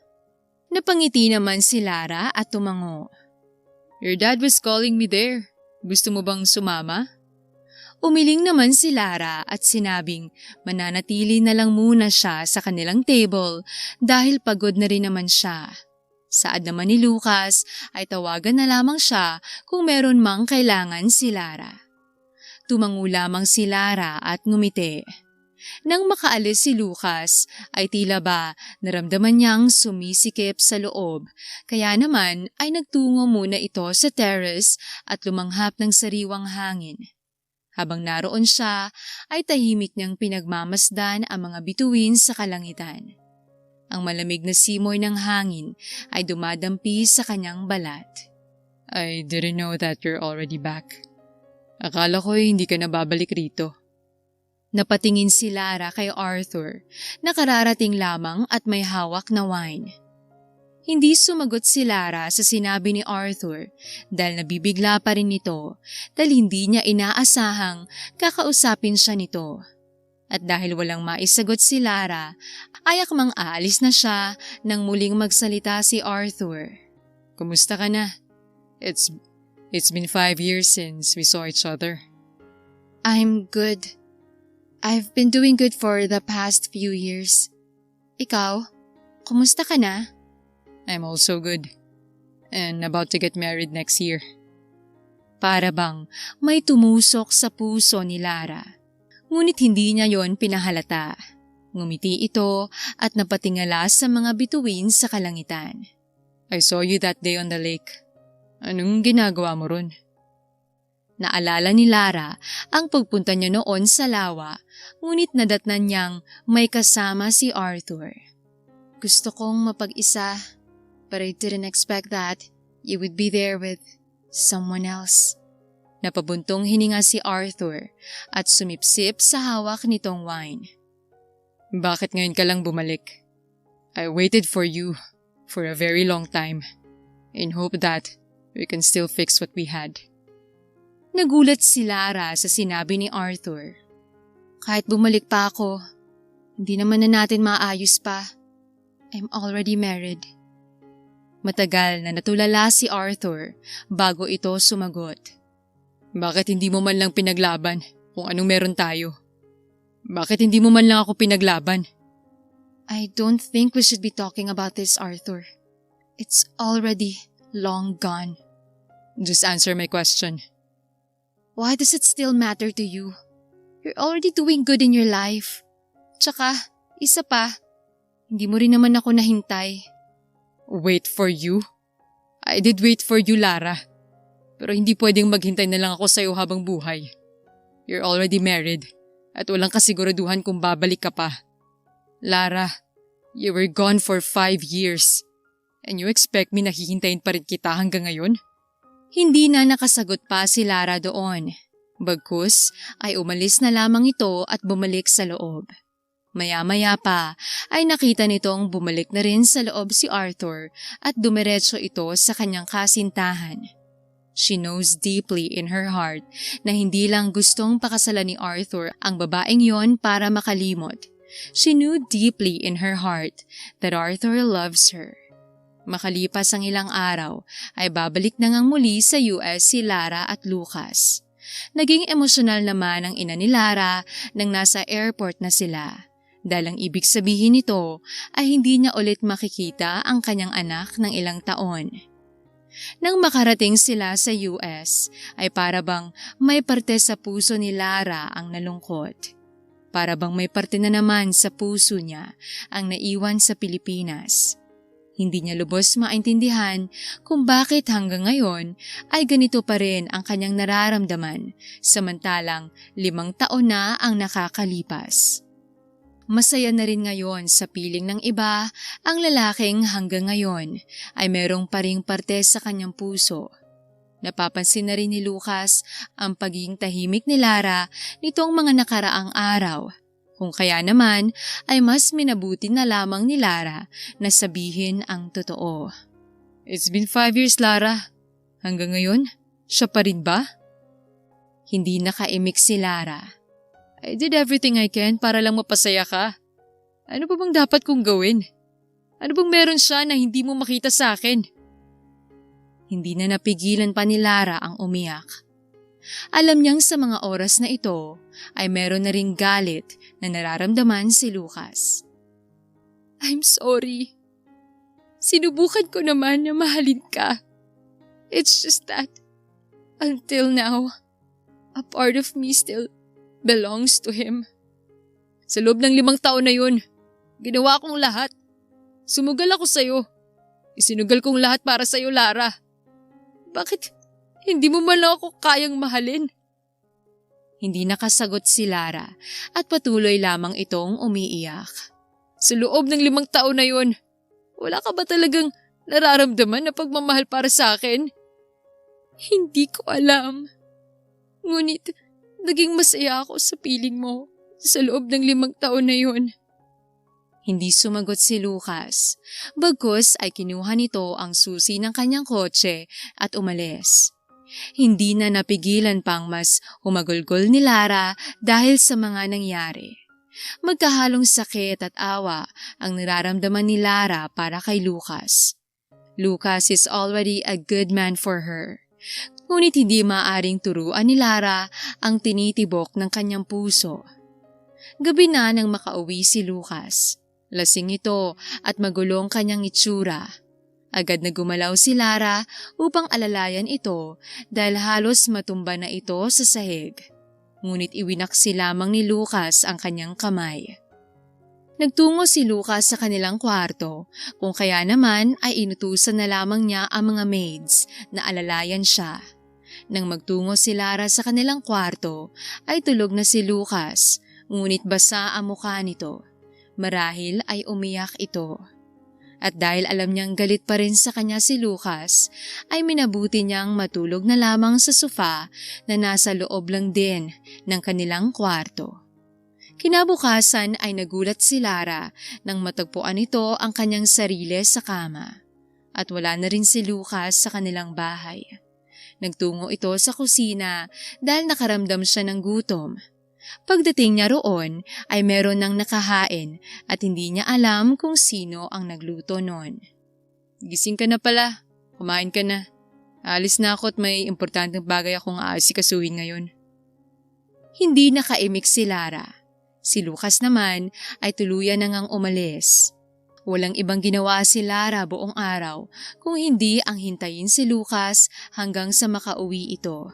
Napangiti naman si Lara at tumango. Your dad was calling me there. Gusto mo bang sumama? Umiling naman si Lara at sinabing mananatili na lang muna siya sa kanilang table dahil pagod na rin naman siya. Saad naman ni Lucas ay tawagan na lamang siya kung meron mang kailangan si Lara. Tumango lamang si Lara at ngumiti. Nang makaalis si Lucas ay tila ba naramdaman niyang sumisikip sa loob kaya naman ay nagtungo muna ito sa terrace at lumanghap ng sariwang hangin. Habang naroon siya, ay tahimik niyang pinagmamasdan ang mga bituin sa kalangitan. Ang malamig na simoy ng hangin ay dumadampi sa kanyang balat. I didn't know that you're already back. Akala ko hindi ka na babalik rito. Napatingin si Lara kay Arthur, nakararating lamang at may hawak na wine. Hindi sumagot si Lara sa sinabi ni Arthur dahil nabibigla pa rin ito dahil hindi niya inaasahang kakausapin siya nito. At dahil walang maisagot si Lara, ay akmang aalis na siya nang muling magsalita si Arthur. Kumusta ka na? It's been 5 years since we saw each other. I'm good. I've been doing good for the past few years. Ikaw, kumusta ka na? I'm also good. And about to get married next year. Para bang may tumusok sa puso ni Lara. Ngunit hindi niya yon pinahalata. Ngumiti ito at napatingala sa mga bituin sa kalangitan. I saw you that day on the lake. Anong ginagawa mo ron? Naalala ni Lara ang pagpunta niya noon sa lawa, ngunit nadatnan niyang may kasama si Arthur. Gusto kong mapag-isa. But I didn't expect that you would be there with someone else. Napabuntong hininga si Arthur at sumipsip sa hawak nitong wine. Bakit ngayon ka lang bumalik? I waited for you for a very long time in hope that we can still fix what we had. Nagulat si Lara sa sinabi ni Arthur. Kahit bumalik pa ako, hindi naman na natin maayos pa. I'm already married. Matagal na natulala si Arthur bago ito sumagot. Bakit hindi mo man lang pinaglaban kung anong meron tayo? Bakit hindi mo man lang ako pinaglaban? I don't think we should be talking about this, Arthur. It's already long gone. Just answer my question. Why does it still matter to you? You're already doing good in your life. Tsaka, isa pa, hindi mo rin naman ako nahintay. Wait for you? I did wait for you, Lara. Pero hindi pwedeng maghintay na lang ako sa'yo habang buhay. You're already married at walang kasiguraduhan kung babalik ka pa. Lara, you were gone for 5 years and you expect me na hihintayin pa rin kita hanggang ngayon? Hindi na nakasagot pa si Lara doon. Bagkus ay umalis na lamang ito at bumalik sa loob. Maya-maya pa ay nakita nitong bumalik na rin sa loob si Arthur at dumiretso ito sa kanyang kasintahan. She knows deeply in her heart na hindi lang gustong pakasalan ni Arthur ang babaeng yon para makalimot. She knew deeply in her heart that Arthur loves her. Makalipas ang ilang araw ay babalik na ngang muli sa US si Lara at Lucas. Naging emosyonal naman ang ina ni Lara nang nasa airport na sila. Dahil ang ibig sabihin nito ay hindi niya ulit makikita ang kanyang anak ng ilang taon. Nang makarating sila sa US ay para bang may parte sa puso ni Lara ang nalungkot. Para bang may parte na naman sa puso niya ang naiwan sa Pilipinas. Hindi niya lubos maintindihan kung bakit hanggang ngayon ay ganito pa rin ang kanyang nararamdaman samantalang 5 taon na ang nakakalipas. Masaya na rin ngayon sa piling ng iba ang lalaking hanggang ngayon ay merong paring parte sa kanyang puso. Napapansin na rin ni Lucas ang pagiging tahimik ni Lara nitong mga nakaraang araw. Kung kaya naman ay mas minabuti na lamang ni Lara na sabihin ang totoo. It's been 5 years, Lara. Hanggang ngayon, siya pa rin ba? Hindi nakaimik si Lara. I did everything I can para lang mapasaya ka. Ano pa bang dapat kong gawin? Ano bang meron siya na hindi mo makita sa akin? Hindi na napigilan pa ni Lara ang umiyak. Alam niyang sa mga oras na ito ay meron na ring galit na nararamdaman si Lucas. I'm sorry. Sinubukan ko naman na mahalin ka. It's just that, until now, a part of me still belongs to him. Sa loob ng 5 taon na yun, ginawa kong lahat. Sumugal ako sa'yo. Isinugal kong lahat para sa'yo, Lara. Bakit hindi mo man lang ako kayang mahalin? Hindi nakasagot si Lara at patuloy lamang itong umiiyak. Sa loob ng 5 taon na yun, wala ka ba talagang nararamdaman na pagmamahal para sa akin? Hindi ko alam. Ngunit, naging masaya ako sa piling mo sa loob ng 5 taon na yun. Hindi sumagot si Lucas. Bagkus ay kinuha nito ang susi ng kanyang kotse at umalis. Hindi na napigilan pang mas humagulgol ni Lara dahil sa mga nangyari. Magkahalong sakit at awa ang nararamdaman ni Lara para kay Lucas. Lucas is already a good man for her. Ngunit hindi maaaring turuan ni Lara ang tinitibok ng kanyang puso. Gabi na nang makauwi si Lucas. Lasing ito at magulong kanyang itsura. Agad na gumalaw si Lara upang alalayan ito dahil halos matumba na ito sa sahig. Ngunit iwinaksi lamang ni Lucas ang kanyang kamay. Nagtungo si Lucas sa kanilang kwarto, kung kaya naman ay inutusan na lamang niya ang mga maids na alalayan siya. Nang magtungo si Lara sa kanilang kwarto, ay tulog na si Lucas, ngunit basa ang mukha nito. Marahil ay umiyak ito. At dahil alam niyang galit pa rin sa kanya si Lucas, ay minabuti niyang matulog na lamang sa sofa na nasa loob lang din ng kanilang kwarto. Kinabukasan ay nagulat si Lara nang matagpuan ito ang kanyang sarili sa kama. At wala na rin si Lucas sa kanilang bahay. Nagtungo ito sa kusina dahil nakaramdam siya ng gutom. Pagdating niya roon ay meron ng nakahain at hindi niya alam kung sino ang nagluto noon. Gising ka na pala. Kumain ka na. Alis na ako at may importanteng bagay akong aasikasuhin ngayon. Hindi nakaimik si Lara. Si Lucas naman ay tuluyan na ngang umalis. Walang ibang ginawa si Lara buong araw kung hindi ang hintayin si Lucas hanggang sa makauwi ito.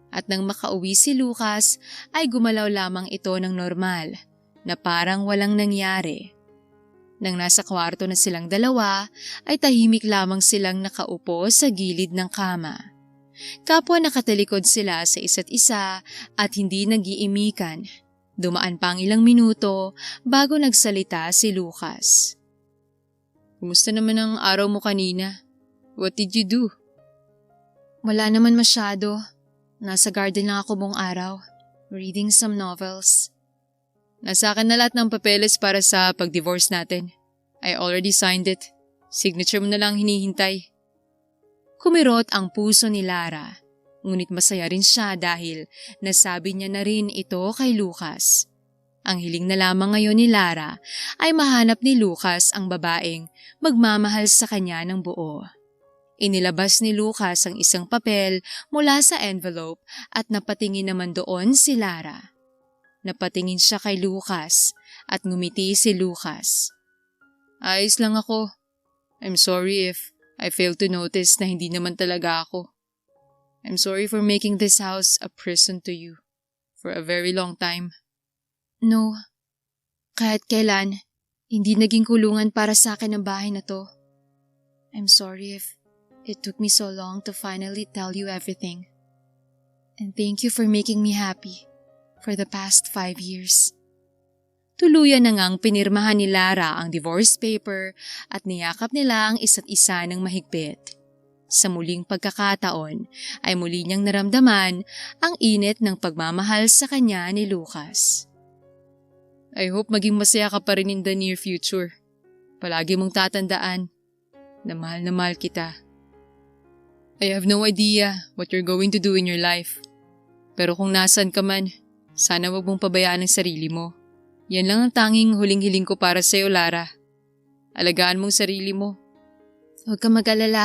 At nang makauwi si Lucas ay gumalaw lamang ito ng normal na parang walang nangyari. Nang nasa kwarto na silang dalawa ay tahimik lamang silang nakaupo sa gilid ng kama. Kapwa nakatalikod sila sa isa't isa at hindi nag-iimikan. Dumaan pa ang ilang minuto bago nagsalita si Lucas. Kumusta naman ang araw mo kanina? What did you do? Wala naman masyado. Nasa garden lang ako buong araw. Reading some novels. Nasa akin na lahat ng papeles para sa pag-divorce natin. I already signed it. Signature mo na lang hinihintay. Kumirot ang puso ni Lara, ngunit masaya rin siya dahil nasabi niya na rin ito kay Lucas. Ang hiling na lamang ngayon ni Lara ay mahanap ni Lucas ang babaeng magmamahal sa kanya ng buo. Inilabas ni Lucas ang isang papel mula sa envelope at napatingin naman doon si Lara. Napatingin siya kay Lucas at ngumiti si Lucas. Ayos lang ako. I'm sorry if I failed to notice na hindi naman talaga ako. I'm sorry for making this house a prison to you for a very long time. No, kahit kailan, hindi naging kulungan para sa akin ang bahay na to. I'm sorry if it took me so long to finally tell you everything. And thank you for making me happy for the past 5 years. Tuluyan na ngang pinirmahan ni Lara ang divorce paper at niyakap nila ang isa't isa ng mahigpit. Sa muling pagkakataon ay muli niyang naramdaman ang init ng pagmamahal sa kanya ni Lucas. I hope maging masaya ka pa rin in the near future. Palagi mong tatandaan na mahal kita. I have no idea what you're going to do in your life. Pero kung nasan ka man, sana wag mong pabayaan ang sarili mo. Yan lang ang tanging huling-hiling ko para sa'yo, Lara. Alagaan mong sarili mo. Huwag ka mag-alala.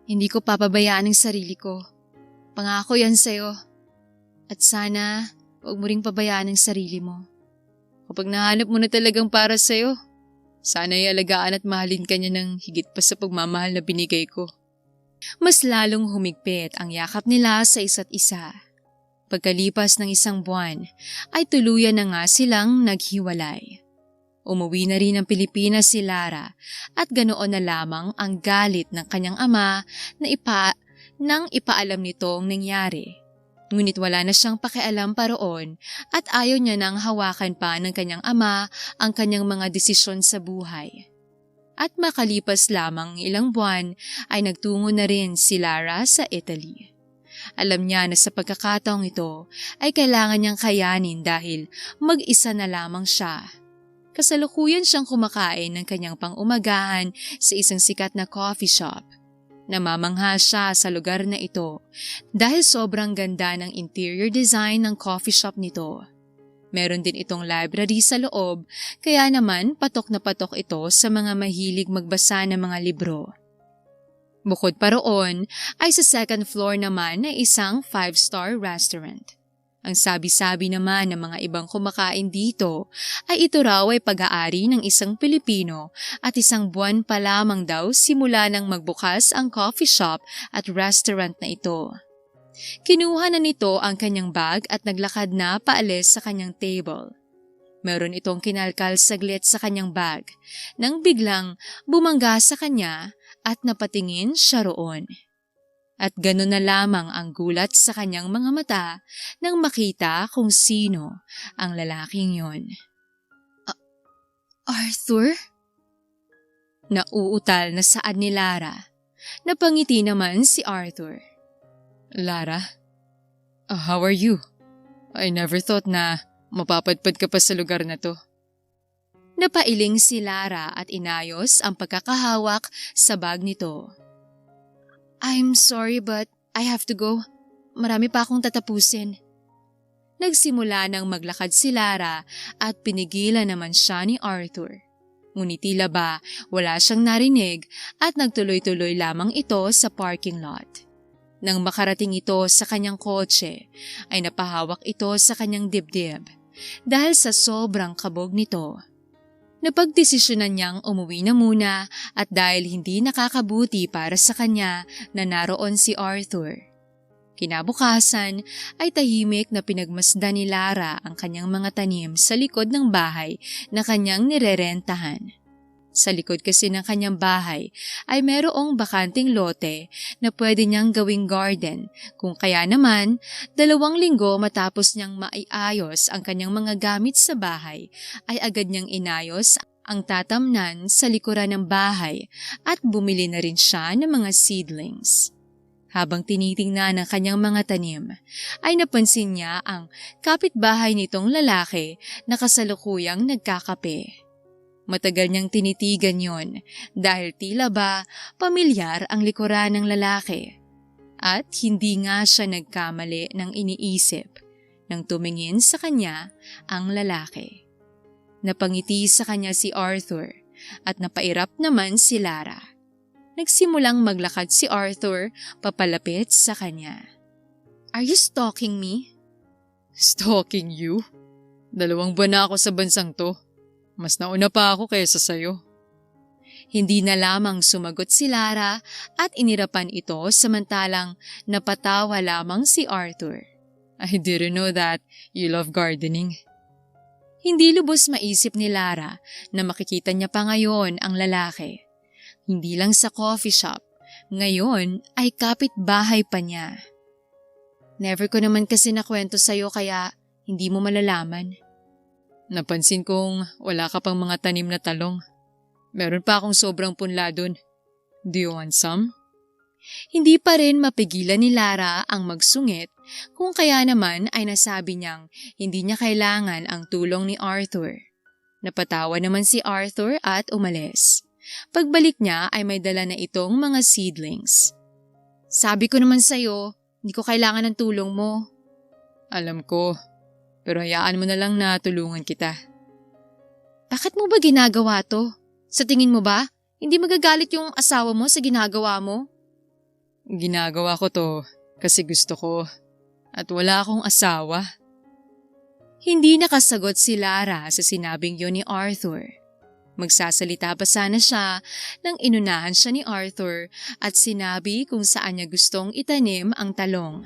Hindi ko papabayaan ang sarili ko. Pangako yan sa'yo. At sana, huwag mo ring pabayaan ang sarili mo. Kapag nahanap mo na talagang para sa'yo, sana ay alagaan at mahalin ka niya ng higit pa sa pagmamahal na binigay ko. Mas lalong humigpit ang yakap nila sa isa't isa. Pagkalipas ng 1 buwan, ay tuluyan na nga silang naghiwalay. Umuwi na rin ng Pilipinas si Lara at ganoon na lamang ang galit ng kanyang ama nang ipaalam nito ang nangyari. Ngunit wala na siyang pakialam pa roon at ayaw niya nang hawakan pa ng kanyang ama ang kanyang mga desisyon sa buhay. At makalipas lamang ilang buwan ay nagtungo na rin si Lara sa Italy. Alam niya na sa pagkakataong ito ay kailangan niyang kayanin dahil mag-isa na lamang siya. Kasalukuyan siyang kumakain ng kanyang pang-umagahan sa isang sikat na coffee shop. Namamangha siya sa lugar na ito dahil sobrang ganda ng interior design ng coffee shop nito. Meron din itong library sa loob, kaya naman patok na patok ito sa mga mahilig magbasa ng mga libro. Bukod pa roon, ay sa second floor naman na isang 5-star restaurant. Ang sabi-sabi naman ng mga ibang kumakain dito ay ito raw ay pag-aari ng isang Pilipino at 1 buwan pa lamang daw simula nang magbukas ang coffee shop at restaurant na ito. Kinuha na nito ang kanyang bag at naglakad na paalis sa kanyang table. Meron itong kinalkal saglit sa kanyang bag nang biglang bumangga sa kanya at napatingin siya roon. At gano'n na lamang ang gulat sa kanyang mga mata nang makita kung sino ang lalaking yon. Arthur? Nauutal na saad ni Lara. Napangiti naman si Arthur. Lara, how are you? I never thought na mapapadpad ka pa sa lugar na to. Napailing si Lara at inayos ang pagkakahawak sa bag nito. I'm sorry but I have to go. Marami pa akong tatapusin. Nagsimula nang maglakad si Lara at pinigilan naman siya ni Arthur. Ngunit tila ba wala siyang narinig at nagtuloy-tuloy lamang ito sa parking lot. Nang makarating ito sa kanyang kotse, ay napahawak ito sa kanyang dibdib dahil sa sobrang kabog nito. Napagdesisyonan niyang umuwi na muna at dahil hindi nakakabuti para sa kanya na naroon si Arthur. Kinabukasan ay tahimik na pinagmasdan ni Lara ang kanyang mga tanim sa likod ng bahay na kanyang nirerentahan. Sa likod kasi ng kanyang bahay ay merong bakanting lote na pwede niyang gawing garden kung kaya naman 2 linggo matapos niyang maiayos ang kanyang mga gamit sa bahay ay agad niyang inayos ang tatamnan sa likuran ng bahay at bumili na rin siya ng mga seedlings. Habang tinitingnan ang kanyang mga tanim, ay napansin niya ang kapitbahay nitong lalaki na kasalukuyang nagkakape. Matagal niyang tinitigan yon dahil tila ba pamilyar ang likuran ng lalaki. At hindi nga siya nagkamali ng iniisip nang tumingin sa kanya ang lalaki. Napangiti sa kanya si Arthur at napairap naman si Lara. Nagsimulang maglakad si Arthur papalapit sa kanya. "Are you stalking me?" Stalking you? 2 buwan na ako sa bansang to. Mas nauna pa ako kaysa sayo. Hindi na lamang sumagot si Lara at inirapan ito samantalang napatawa lamang si Arthur. I didn't know that you love gardening. Hindi lubos maisip ni Lara na makikita niya pa ngayon ang lalaki. Hindi lang sa coffee shop, ngayon ay kapitbahay pa niya. Never ko naman kasi nakwento sa'yo kaya hindi mo malalaman. Napansin kong wala ka pang mga tanim na talong. Meron pa akong sobrang punla dun. Do you want some? Hindi pa rin mapigilan ni Lara ang magsungit kung kaya naman ay nasabi niyang hindi niya kailangan ang tulong ni Arthur. Napatawa naman si Arthur at umalis. Pagbalik niya ay may dala na itong mga seedlings. "Sabi ko naman sa'yo, hindi ko kailangan ng tulong mo." Alam ko, pero hayaan mo na lang na tulungan kita. "Bakit mo ba ginagawa to? Sa tingin mo ba, hindi magagalit yung asawa mo sa ginagawa mo?" Ginagawa ko to kasi gusto ko at wala akong asawa. Hindi nakasagot si Lara sa sinabing yun ni Arthur. Magsasalita pa sana siya nang inunahan siya ni Arthur at sinabi kung saan niya gustong itanim ang talong.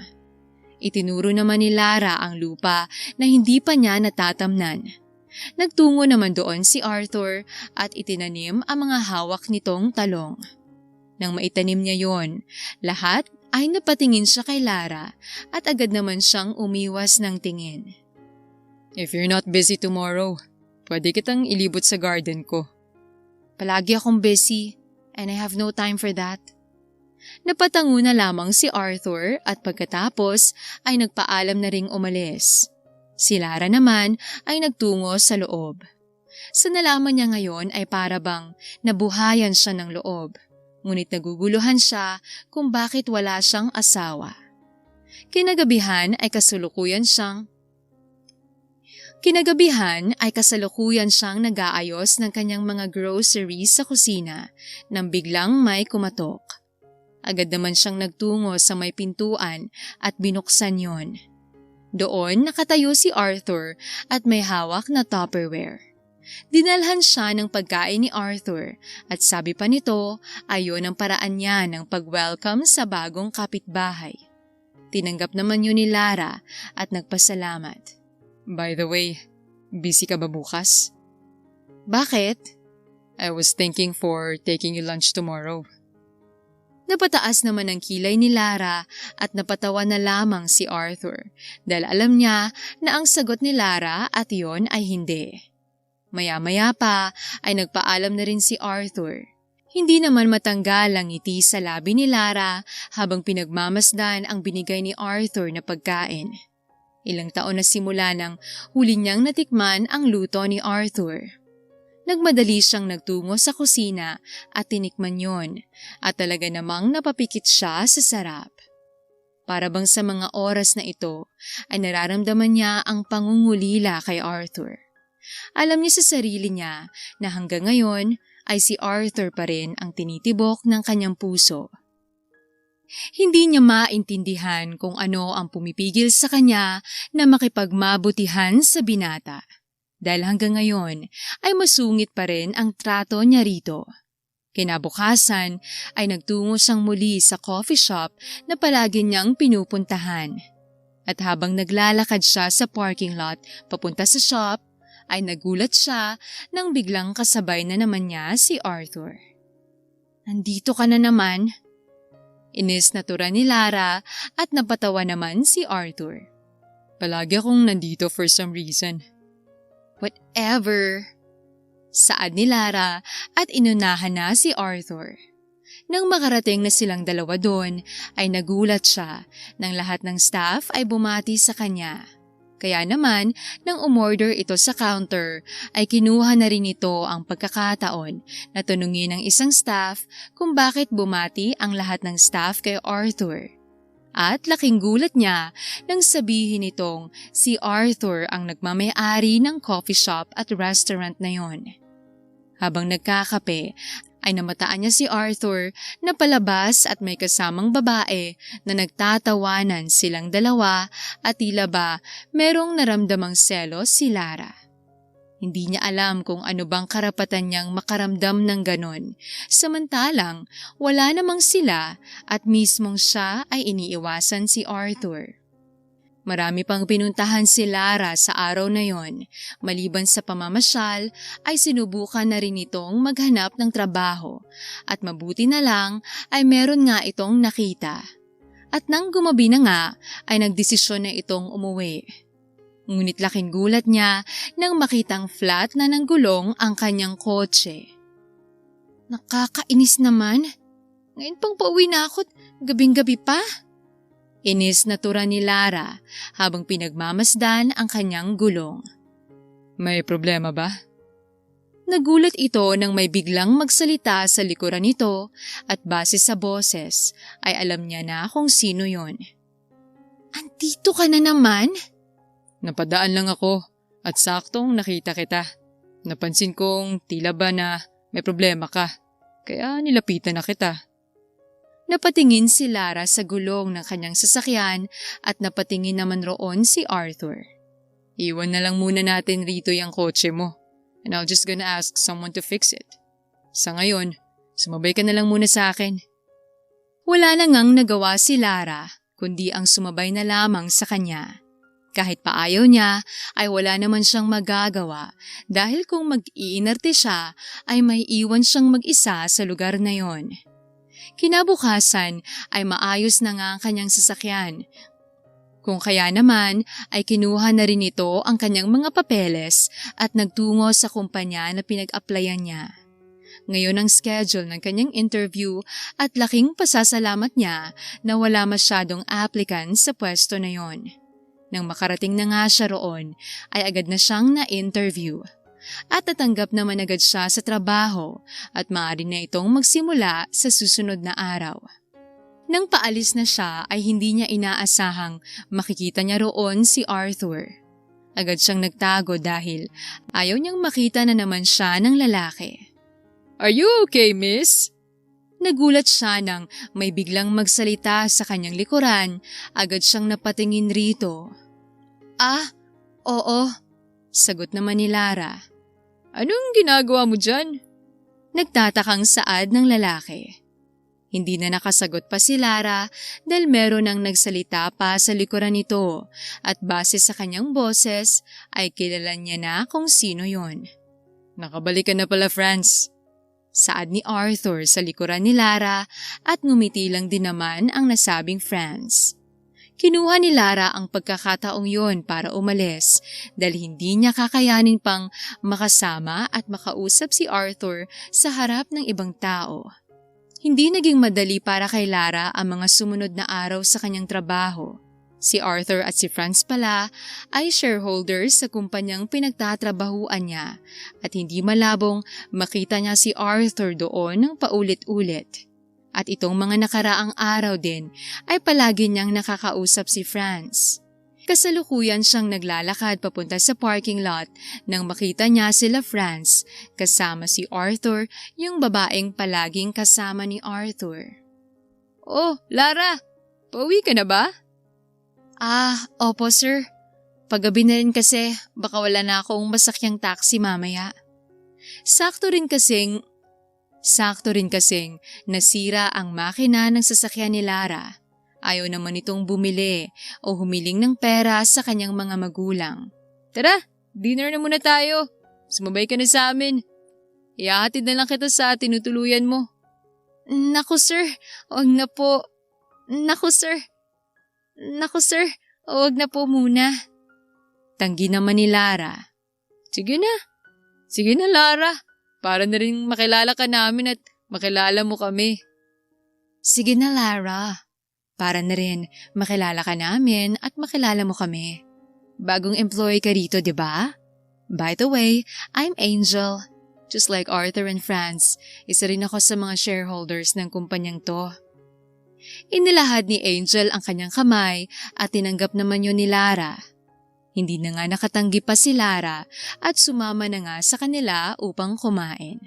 Itinuro naman ni Lara ang lupa na hindi pa niya natatamnan. Nagtungo naman doon si Arthur at itinanim ang mga hawak nitong talong. Nang maitanim niya yon, lahat ay napatingin siya kay Lara at agad naman siyang umiwas ng tingin. If you're not busy tomorrow, pwede kitang ilibot sa garden ko. Palagi akong busy and I have no time for that. Napatango na lamang si Arthur at pagkatapos ay nagpaalam na ring umalis. Si Lara naman ay nagtungo sa loob. Sa nalaman niya ngayon ay para bang nabuhayan siya ng loob, ngunit naguguluhan siya kung bakit wala siyang asawa. Kinagabihan ay kasalukuyan siyang nag-aayos ng kanyang mga groceries sa kusina nang biglang may kumatok. Agad naman siyang nagtungo sa may pintuan at binuksan yon. Doon nakatayo si Arthur at may hawak na Tupperware. Dinalhan siya ng pagkain ni Arthur at sabi pa nito ayon ang paraan niya ng pag-welcome sa bagong kapitbahay. Tinanggap naman yun ni Lara at nagpasalamat. By the way, busy ka ba bukas? Bakit? I was thinking for taking you lunch tomorrow. Napataas naman ang kilay ni Lara at napatawa na lamang si Arthur dahil alam niya na ang sagot ni Lara at yon ay hindi. Maya-maya pa ay nagpaalam na rin si Arthur. Hindi naman matanggal ang ngiti sa labi ni Lara habang pinagmamasdan ang binigay ni Arthur na pagkain. Ilang taon na simula nang huli niyang natikman ang luto ni Arthur. Nagmadali siyang nagtungo sa kusina at tinikman yon at talaga namang napapikit siya sa sarap. Para bang sa mga oras na ito ay nararamdaman niya ang pangungulila kay Arthur. Alam niya sa sarili niya na hanggang ngayon ay si Arthur pa rin ang tinitibok ng kanyang puso. Hindi niya maintindihan kung ano ang pumipigil sa kanya na makipagmabutihan sa binata. Dahil hanggang ngayon ay masungit pa rin ang trato niya rito. Kinabukasan ay nagtungo siyang muli sa coffee shop na palagi niyang pinupuntahan. At habang naglalakad siya sa parking lot papunta sa shop, ay nagulat siya nang biglang kasabay na naman niya si Arthur. "Nandito ka na naman?" Inis na tura ni Lara at napatawa naman si Arthur. Palagi akong nandito for some reason. Whatever. Saad ni Lara at inunahan na si Arthur. Nang makarating na silang dalawa doon, ay nagulat siya nang lahat ng staff ay bumati sa kanya. Kaya naman, nang umorder ito sa counter, ay kinuha na rin ito ang pagkakataon na tanungin ng isang staff kung bakit bumati ang lahat ng staff kay Arthur. At laking gulat niya nang sabihin nitong si Arthur ang nagmamay-ari ng coffee shop at restaurant na yon. Habang nagkakape, ay namataan niya si Arthur na palabas at may kasamang babae na nagtatawanan silang dalawa at tila ba merong naramdamang selos si Lara. Hindi niya alam kung ano bang karapatan niyang makaramdam ng ganon, samantalang wala namang sila at mismong siya ay iniiwasan si Arthur. Marami pang pinuntahan si Lara sa araw na yon. Maliban sa pamamasyal, ay sinubukan na rin itong maghanap ng trabaho at mabuti na lang ay meron nga itong nakita. At nang gumabi na nga, ay nagdesisyon na itong umuwi. Ngunit laking gulat niya nang makitang flat na ng gulong ang kanyang kotse. Nakakainis naman. Ngayon pang pauwi na ako't gabing-gabi pa. Inis na tura ni Lara habang pinagmamasdan ang kanyang gulong. May problema ba? Nagulat ito nang may biglang magsalita sa likuran nito at base sa boses ay alam niya na kung sino yon. Andito ka na naman? Napadaan lang ako at saktong nakita kita. Napansin kong tila ba na may problema ka, kaya nilapitan na kita. Napatingin si Lara sa gulong ng kanyang sasakyan at napatingin naman roon si Arthur. Iwan na lang muna natin rito yung kotse mo and I'll just gonna ask someone to fix it. Sa ngayon, sumabay ka na lang muna sa akin. Wala na ngang nagawa si Lara kundi ang sumabay na lamang sa kanya. Kahit paayaw niya ay wala naman siyang magagawa dahil kung mag-iinarte siya ay may iwan siyang mag-isa sa lugar na yon. Kinabukasan ay maayos na nga ang kanyang sasakyan. Kung kaya naman ay kinuha na rin ito ang kanyang mga papeles at nagtungo sa kumpanya na pinag-applyan niya. Ngayon ang schedule ng kanyang interview at laking pasasalamat niya na wala masyadong applicants sa pwesto na yon. Nang makarating na nga siya roon ay agad na siyang na-interview. At natanggap naman agad siya sa trabaho at maaari na itong magsimula sa susunod na araw. Nang paalis na siya ay hindi niya inaasahang makikita niya roon si Arthur. Agad siyang nagtago dahil ayaw niyang makita na naman siya ng lalaki. Are you okay, miss? Nagulat siya nang may biglang magsalita sa kanyang likuran, agad siyang napatingin rito. Ah, oo, sagot naman ni Lara. Anong ginagawa mo dyan? Nagtatakang saad ng lalaki. Hindi na nakasagot pa si Lara dahil meron ang nagsalita pa sa likuran nito at base sa kanyang boses ay kilala niya na kung sino yon. Nakabalik ka na pala, Franz. Saad ni Arthur sa likuran ni Lara at ngumiti lang din naman ang nasabing Franz. Kinuha ni Lara ang pagkakataong yon para umalis dahil hindi niya kakayanin pang makasama at makausap si Arthur sa harap ng ibang tao. Hindi naging madali para kay Lara ang mga sumunod na araw sa kanyang trabaho. Si Arthur at si Franz pala ay shareholders sa kumpanyang pinagtatrabahuan niya at hindi malabong makita niya si Arthur doon ng paulit-ulit. At itong mga nakaraang araw din ay palagi niyang nakakausap si Franz. Kasalukuyan siyang naglalakad papunta sa parking lot nang makita niya sila Franz kasama si Arthur, yung babaeng palaging kasama ni Arthur. Oh, Lara! Pauwi ka na ba? Ah, opo sir. Paggabi na rin kasi baka wala na akong masakyang taxi mamaya. Sakto rin kasing nasira ang makina ng sasakyan ni Lara. Ayaw naman itong bumili o humiling ng pera sa kanyang mga magulang. Tara, dinner na muna tayo. Sumabay ka na sa amin. Ihahatid na lang kita sa tinutuluyan mo. Naku sir, wag na po. Naku sir, wag na po muna. Tanggi naman ni Lara. Sige na Lara. Para na rin makilala ka namin at makilala mo kami. Sige na, Lara. Para na rin makilala ka namin at makilala mo kami. Bagong employee ka rito, di ba? By the way, I'm Angel. Just like Arthur and Franz, isa rin ako sa mga shareholders ng kumpanyang to. Inilahad ni Angel ang kanyang kamay at tinanggap naman yun ni Lara. Hindi na nga nakatanggi pa si Lara at sumama na nga sa kanila upang kumain.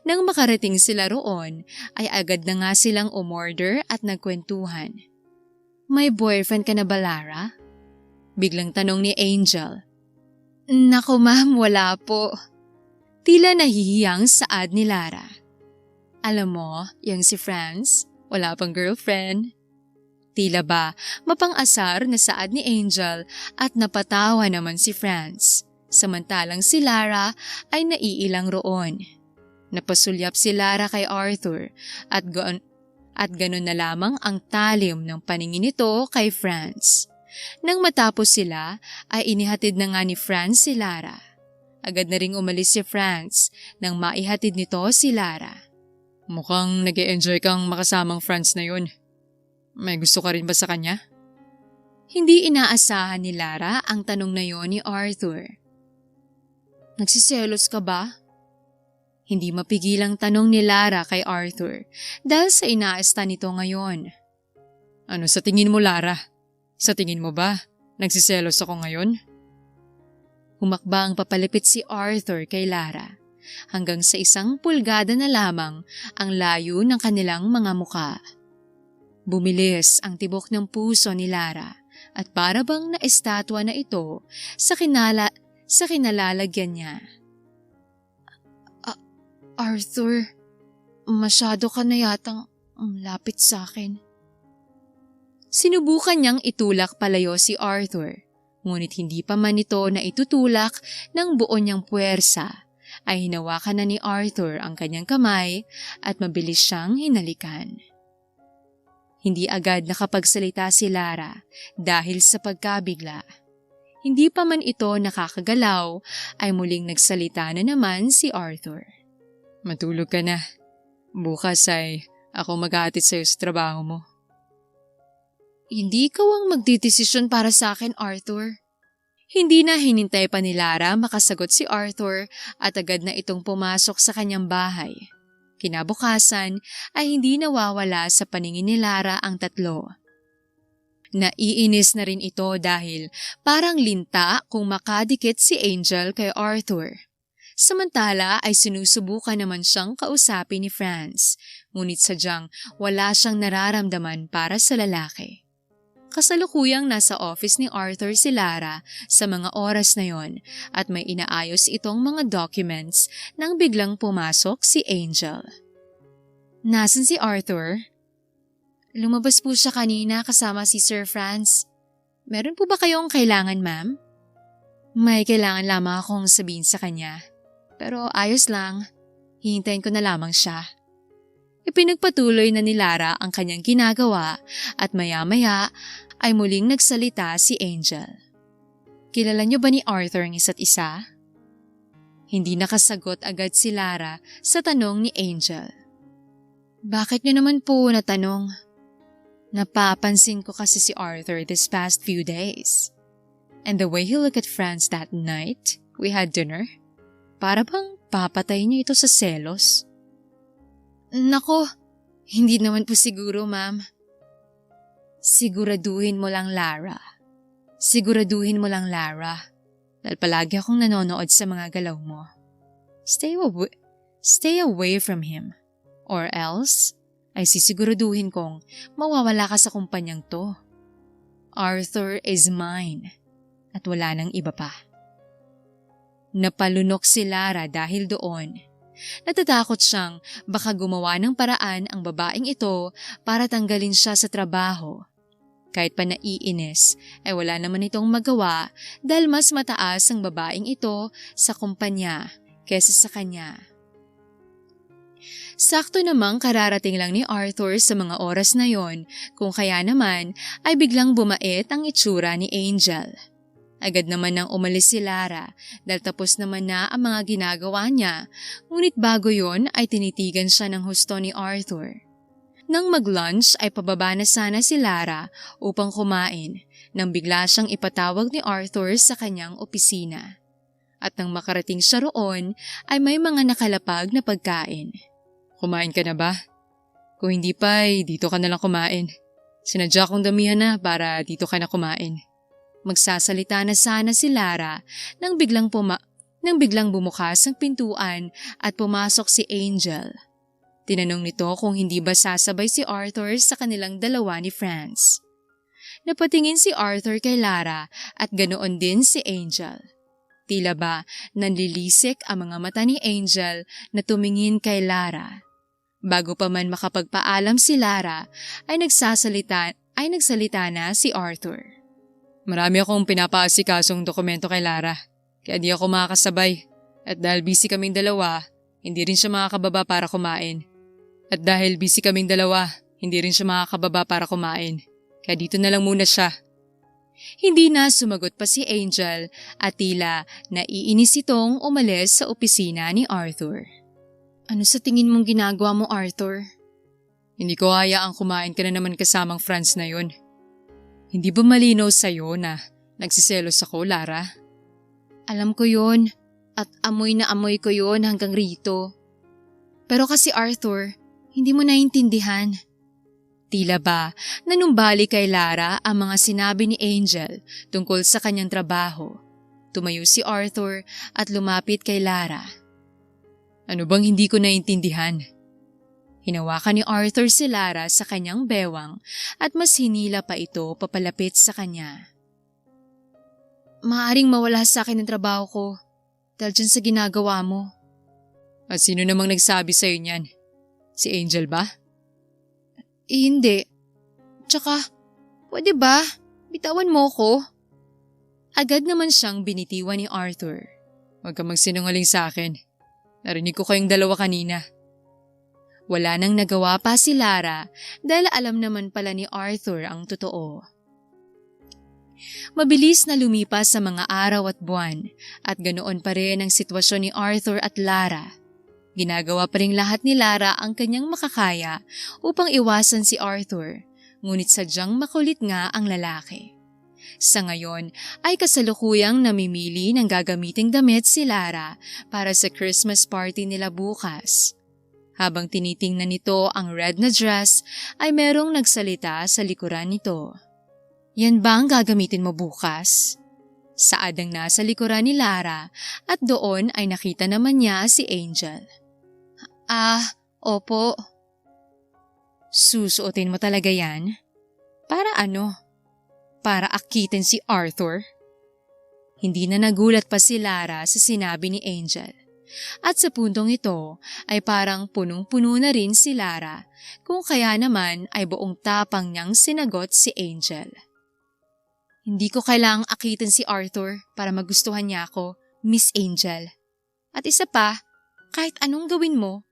Nang makarating sila roon, ay agad na nga silang umorder at nagkwentuhan. May boyfriend ka na ba, Lara? Biglang tanong ni Angel. Naku ma'am, wala po. Tila nahihiyang saad ni Lara. Alam mo, yung si Franz, wala pang girlfriend. Tila ba mapang-asar na saad ni Angel at napatawa naman si Franz. Samantalang si Lara ay naiilang roon. Napasulyap si Lara kay Arthur at ganon na lamang ang talim ng paningin nito kay Franz. Nang matapos sila ay inihatid na nga ni Franz si Lara. Agad na ring umalis si Franz nang maihatid nito si Lara. Mukhang nag-e-enjoy kang makasamang Franz na yun. May gusto ka rin ba sa kanya? Hindi inaasahan ni Lara ang tanong na yon ni Arthur. Nagsiselos ka ba? Hindi mapigilang tanong ni Lara kay Arthur dahil sa inaasta nito ngayon. Ano sa tingin mo, Lara? Sa tingin mo ba, nagsiselos ako ngayon? Humakbang papalipit si Arthur kay Lara hanggang sa 1 pulgada na lamang ang layo ng kanilang mga muka. Bumilis ang tibok ng puso ni Lara at para bang na-estatwa na ito sa kinalalagyan niya. Arthur, masyado ka na yatang lapit sa akin. Sinubukan niyang itulak palayo si Arthur, ngunit hindi pa man ito na itutulak ng buo niyang puwersa, ay hinawakan na ni Arthur ang kanyang kamay at mabilis siyang hinalikan. Hindi agad nakapagsalita si Lara dahil sa pagkabigla. Hindi pa man ito nakakagalaw ay muling nagsalita na naman si Arthur. Matulog ka na. Bukas ay ako maghahatid sa'yo sa trabaho mo. Hindi ikaw ang magdidesisyon para sa akin, Arthur. Hindi na hinintay pa ni Lara makasagot si Arthur at agad na itong pumasok sa kanyang bahay. Kinabukasan ay hindi nawawala sa paningin ni Lara ang tatlo. Naiinis na rin ito dahil parang linta kung makadikit si Angel kay Arthur. Samantala ay sinusubukan naman siyang kausapin ni Franz, ngunit sadyang wala siyang nararamdaman para sa lalaki. Kasalukuyang nasa office ni Arthur si Lara sa mga oras na yon at may inaayos itong mga documents nang biglang pumasok si Angel. Nasaan si Arthur? Lumabas po siya kanina kasama si Sir Franz. Meron po ba kayong kailangan, ma'am? May kailangan lamang akong sabihin sa kanya. Pero ayos lang, hihintayin ko na lamang siya. Ipinagpatuloy na ni Lara ang kanyang ginagawa at maya-maya ay muling nagsalita si Angel. Kilala niyo ba ni Arthur ang isa't isa? Hindi nakasagot agad si Lara sa tanong ni Angel. Bakit niyo naman po natanong? Napapansin ko kasi si Arthur this past few days. And the way he looked at Franz that night, we had dinner. Para bang papatay niya ito sa selos? Nako, hindi naman po siguro, ma'am. Siguraduhin mo lang, Lara. Siguraduhin mo lang, Lara. Dahil palagi akong nanonood sa mga galaw mo. Stay away from him. Or else, ay sisiguraduhin kong mawawala ka sa kumpanyang to. Arthur is mine. At wala nang iba pa. Napalunok si Lara dahil doon. Natatakot siyang baka gumawa ng paraan ang babaeng ito para tanggalin siya sa trabaho. Kahit pa naiinis, ay wala naman itong magawa dahil mas mataas ang babaeng ito sa kumpanya kesa sa kanya. Sakto namang kararating lang ni Arthur sa mga oras na yon, kung kaya naman ay biglang bumait ang itsura ni Angel. Agad naman nang umalis si Lara dahil tapos naman na ang mga ginagawa niya, ngunit bago yon ay tinitigan siya ng husto ni Arthur. Nang mag-lunch ay pababa na sana si Lara upang kumain nang bigla siyang ipatawag ni Arthur sa kanyang opisina. At nang makarating siya roon ay may mga nakalapag na pagkain. Kumain ka na ba? Kung hindi pa ay dito ka na lang kumain. Sinadya kong damihan na para dito ka na kumain. Magsasalita na sana si Lara nang biglang bumukas ang pintuan at pumasok si Angel. Tinanong nito kung hindi ba sasabay si Arthur sa kanilang dalawa ni Franz. Napatingin si Arthur kay Lara at ganoon din si Angel. Tila ba nanlilisik ang mga mata ni Angel na tumingin kay Lara. Bago pa man makapagpaalam si Lara ay nagsalita na si Arthur. Marami akong pinapaasikasong dokumento kay Lara, kaya di ako makakasabay. At dahil busy kaming dalawa, hindi rin siya makakababa para kumain. Kaya dito na lang muna siya. Hindi na sumagot pa si Angel at tila naiinis itong umalis sa opisina ni Arthur. Ano sa tingin mong ginagawa mo, Arthur? Hindi ko hayaang kumain ka na naman kasamang Franz na yun. Hindi ba malinaw sa'yo na nagsiselos ako, Lara? Alam ko yun at amoy na amoy ko yun hanggang rito. Pero kasi Arthur, hindi mo naiintindihan. Tila ba nanumbali kay Lara ang mga sinabi ni Angel tungkol sa kanyang trabaho. Tumayo si Arthur at lumapit kay Lara. Ano bang hindi ko naiintindihan? Hinawakan ni Arthur si Lara sa kanyang bewang at mas hinila pa ito papalapit sa kanya. Maaring mawala sa akin ang trabaho ko dahil dyan sa ginagawa mo. At sino namang nagsabi sa'yo niyan? Si Angel ba? Hindi. Tsaka, pwede ba? Bitawan mo ko. Agad naman siyang binitiwan ni Arthur. Huwag ka magsinungaling sa akin. Narinig ko kayong dalawa kanina. Wala nang nagawa pa si Lara dahil alam naman pala ni Arthur ang totoo. Mabilis na lumipas sa mga araw at buwan at ganoon pa rin ang sitwasyon ni Arthur at Lara. Ginagawa pa rin lahat ni Lara ang kanyang makakaya upang iwasan si Arthur, ngunit sadyang makulit nga ang lalaki. Sa ngayon ay kasalukuyang namimili ng gagamiting damit si Lara para sa Christmas party nila bukas. Habang tinitingnan nito ang red na dress ay merong nagsalita sa likuran nito. Yan ba ang gagamitin mo bukas? Saad ang nasa likuran ni Lara at doon ay nakita naman niya si Angel. Opo. Susuotin mo talaga yan? Para ano? Para akitin si Arthur? Hindi na nagulat pa si Lara sa sinabi ni Angel. At sa puntong ito ay parang punong-puno na rin si Lara kung kaya naman ay buong tapang niyang sinagot si Angel. Hindi ko kailangang akitin si Arthur para magustuhan niya ako, Miss Angel. At isa pa, kahit anong gawin mo,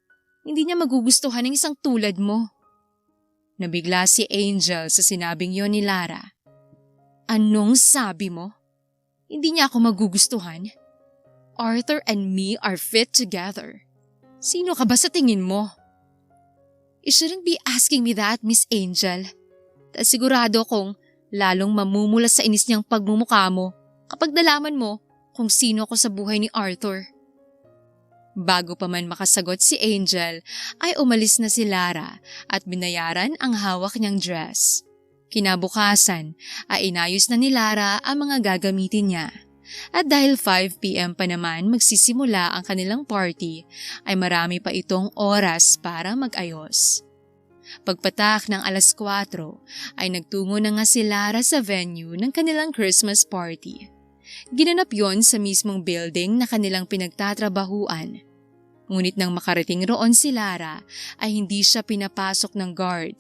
hindi niya magugustuhan ng isang tulad mo. Nabigla si Angel sa sinabing yon ni Lara. Anong sabi mo? Hindi niya ako magugustuhan? Arthur and me are fit together. Sino ka ba sa tingin mo? You shouldn't be asking me that, Miss Angel. Dahil sigurado kong lalong mamumula sa inis niyang pagmumukha mo kapag nalaman mo kung sino ako sa buhay ni Arthur. Bago pa man makasagot si Angel, ay umalis na si Lara at binayaran ang hawak niyang dress. Kinabukasan ay inayos na ni Lara ang mga gagamitin niya. At dahil 5 p.m. pa naman magsisimula ang kanilang party, ay marami pa itong oras para mag-ayos. Pagpatak ng 4:00 ay nagtungo na nga si Lara sa venue ng kanilang Christmas party. Ginanap yon sa mismong building na kanilang pinagtatrabahuan. Ngunit nang makarating roon si Lara ay hindi siya pinapasok ng guard.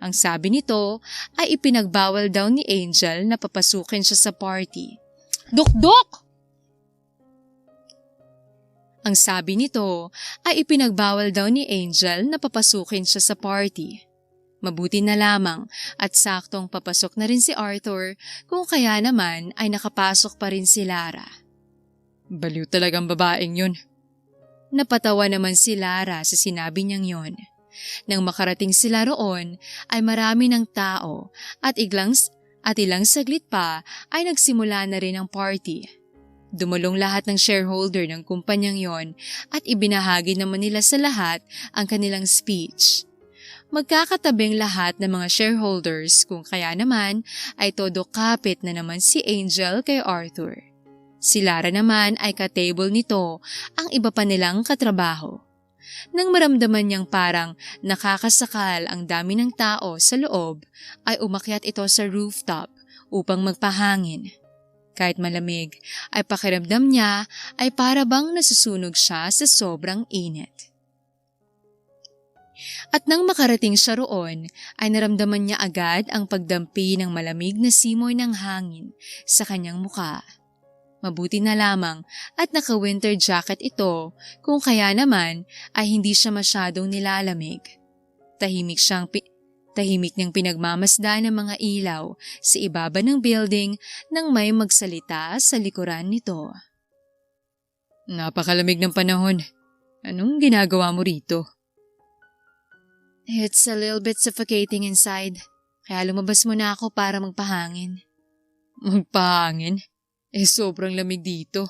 Ang sabi nito ay ipinagbawal daw ni Angel na papasukin siya sa party. Duk-duk! Ang sabi nito ay ipinagbawal daw ni Angel na papasukin siya sa party. Mabuti na lamang at saktong papasok na rin si Arthur kung kaya naman ay nakapasok pa rin si Lara. Baliw talagang babaeng yun. Napatawa naman si Lara sa sinabi niyang yon. Nang makarating sila roon ay marami ng tao at ilang saglit pa ay nagsimula na rin ang party. Dumulong lahat ng shareholder ng kumpanyang yon at ibinahagi naman nila sa lahat ang kanilang speech. Magkakatabing lahat ng mga shareholders kung kaya naman ay todo kapit na naman si Angel kay Arthur. Si Lara naman ay ka-table nito ang iba pa nilang katrabaho. Nang maramdaman niyang parang nakakasakal ang dami ng tao sa loob, ay umakyat ito sa rooftop upang magpahangin. Kahit malamig, ay pakiramdam niya ay para bang nasusunog siya sa sobrang init. At nang makarating siya roon, ay naramdaman niya agad ang pagdampi ng malamig na simoy ng hangin sa kanyang muka. Mabuti na lamang at naka-winter jacket ito kung kaya naman ay hindi siya masyadong nilalamig. Tahimik niyang pinagmamasdan ng mga ilaw sa ibaba ng building nang may magsalita sa likuran nito. Napakalamig ng panahon. Anong ginagawa mo rito? It's a little bit suffocating inside, kaya lumabas muna ako para magpahangin. Magpahangin? Sobrang lamig dito.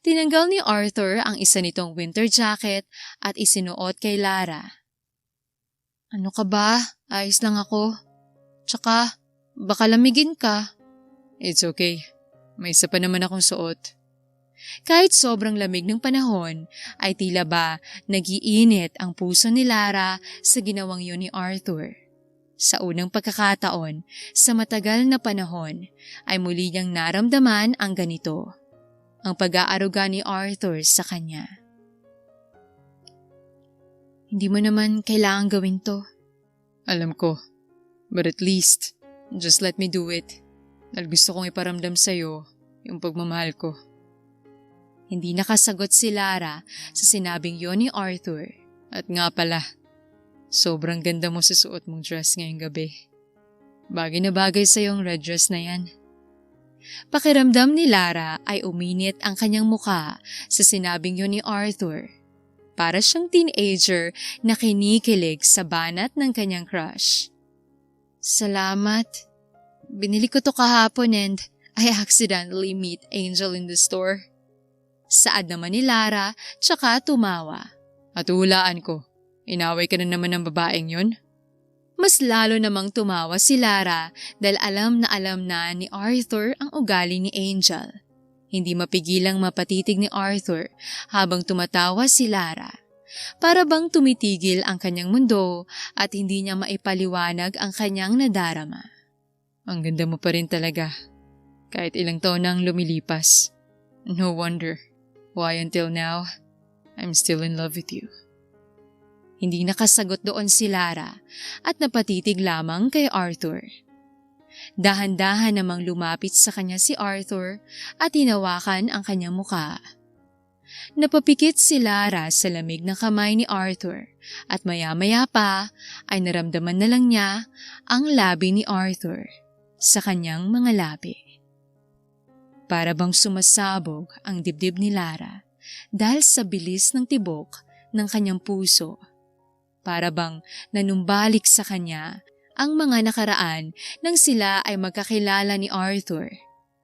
Tinanggal ni Arthur ang isa nitong winter jacket at isinuot kay Lara. Ano ka ba? Ayos lang ako. Tsaka, baka lamigin ka. It's okay. May isa pa naman akong suot. Kahit sobrang lamig ng panahon, ay tila ba nag-iinit ang puso ni Lara sa ginawang yun ni Arthur. Sa unang pagkakataon, sa matagal na panahon, ay muli niyang naramdaman ang ganito. Ang pag-aaruga ni Arthur sa kanya. Hindi mo naman kailangan gawin to. Alam ko. But at least, just let me do it. Dahil gusto kong iparamdam sa'yo yung pagmamahal ko. Hindi nakasagot si Lara sa sinabing yon ni Arthur. At nga pala, sobrang ganda mo sa suot mong dress ngayong gabi. Bagay na bagay sa yung red dress na yan. Pakiramdam ni Lara ay uminit ang kanyang muka sa sinabing yon ni Arthur. Para siyang teenager na kinikilig sa banat ng kanyang crush. Salamat. Binili ko to kahapon and I accidentally meet Angel in the store. Saad naman ni Lara, tsaka tumawa. At hulaan ko, inaway ka na naman ng babaeng yun? Mas lalo namang tumawa si Lara dahil alam na ni Arthur ang ugali ni Angel. Hindi mapigilang mapatitig ni Arthur habang tumatawa si Lara. Para bang tumitigil ang kanyang mundo at hindi niya maipaliwanag ang kanyang nadarama. Ang ganda mo pa rin talaga, kahit ilang taon nang lumilipas. No wonder why until now, I'm still in love with you. Hindi nakasagot doon si Lara at napatitig lamang kay Arthur. Dahan-dahan namang lumapit sa kanya si Arthur at hinawakan ang kanyang muka. Napapikit si Lara sa lamig ng kamay ni Arthur at maya-maya pa ay naramdaman na lang niya ang labi ni Arthur sa kanyang mga labi. Para bang sumasabog ang dibdib ni Lara dahil sa bilis ng tibok ng kanyang puso. Para bang nanumbalik sa kanya ang mga nakaraan nang sila ay magkakilala ni Arthur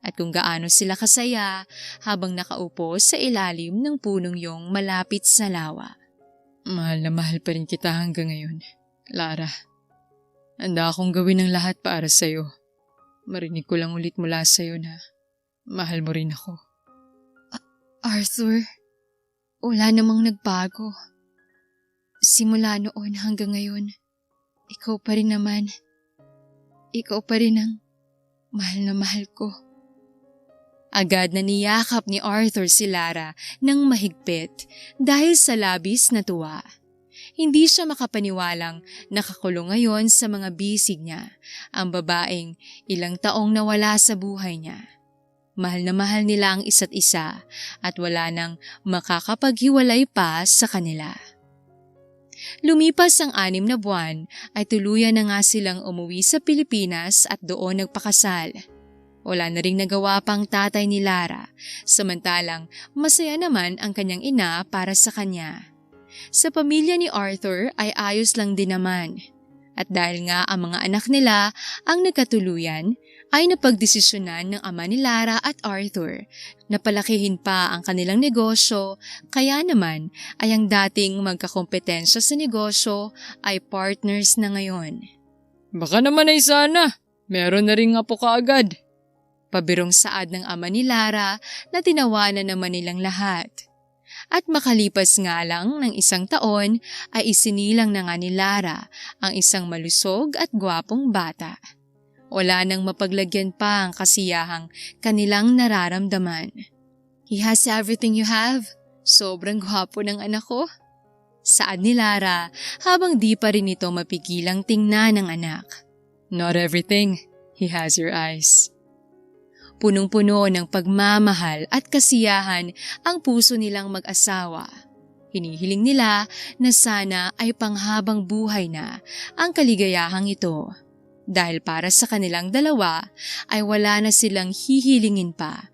at kung gaano sila kasaya habang nakaupo sa ilalim ng punong yong malapit sa lawa. Mahal na mahal pa rin kita hanggang ngayon, Lara. Handa akong gawin ang lahat para sa'yo. Marinig ko lang ulit mula sa'yo na mahal mo rin ako. Arthur, wala namang nagbago. Simula noon hanggang ngayon, ikaw pa rin naman. Ikaw pa rin ang mahal na mahal ko. Agad na niyakap ni Arthur si Lara ng mahigpit dahil sa labis na tuwa. Hindi siya makapaniwalang nakakulong ngayon sa mga bisig niya ang babaeng ilang taong nawala sa buhay niya. Mahal na mahal nila ang isa't isa at wala nang makakapaghiwalay pa sa kanila. Lumipas ang 6 na buwan ay tuluyan na nga silang umuwi sa Pilipinas at doon nagpakasal. Wala na ring nagawa pang tatay ni Lara, samantalang masaya naman ang kanyang ina para sa kanya. Sa pamilya ni Arthur ay ayos lang din naman. At dahil nga ang mga anak nila ang nagkatuluyan, ay napagdesisyonan ng ama ni Lara at Arthur na palakihin pa ang kanilang negosyo, kaya naman ay ang dating magkakompetensya sa negosyo ay partners na ngayon. Baka naman ay sana, meron na rin apo kaagad. Pabirong saad ng ama ni Lara na tinawanan naman nilang lahat. At makalipas nga lang ng 1 taon ay isinilang na nga ni Lara ang isang malusog at gwapong bata. Wala nang mapaglagyan pa ang kasiyahang kanilang nararamdaman. He has everything you have. Sobrang gwapo ng anak ko. Saad ni Lara habang di pa rin ito mapigilang tingnan ng anak. Not everything. He has your eyes. Punong-puno ng pagmamahal at kasiyahan ang puso nilang mag-asawa. Hinihiling nila na sana ay panghabang buhay na ang kaligayahang ito. Dahil para sa kanilang dalawa ay wala na silang hihilingin pa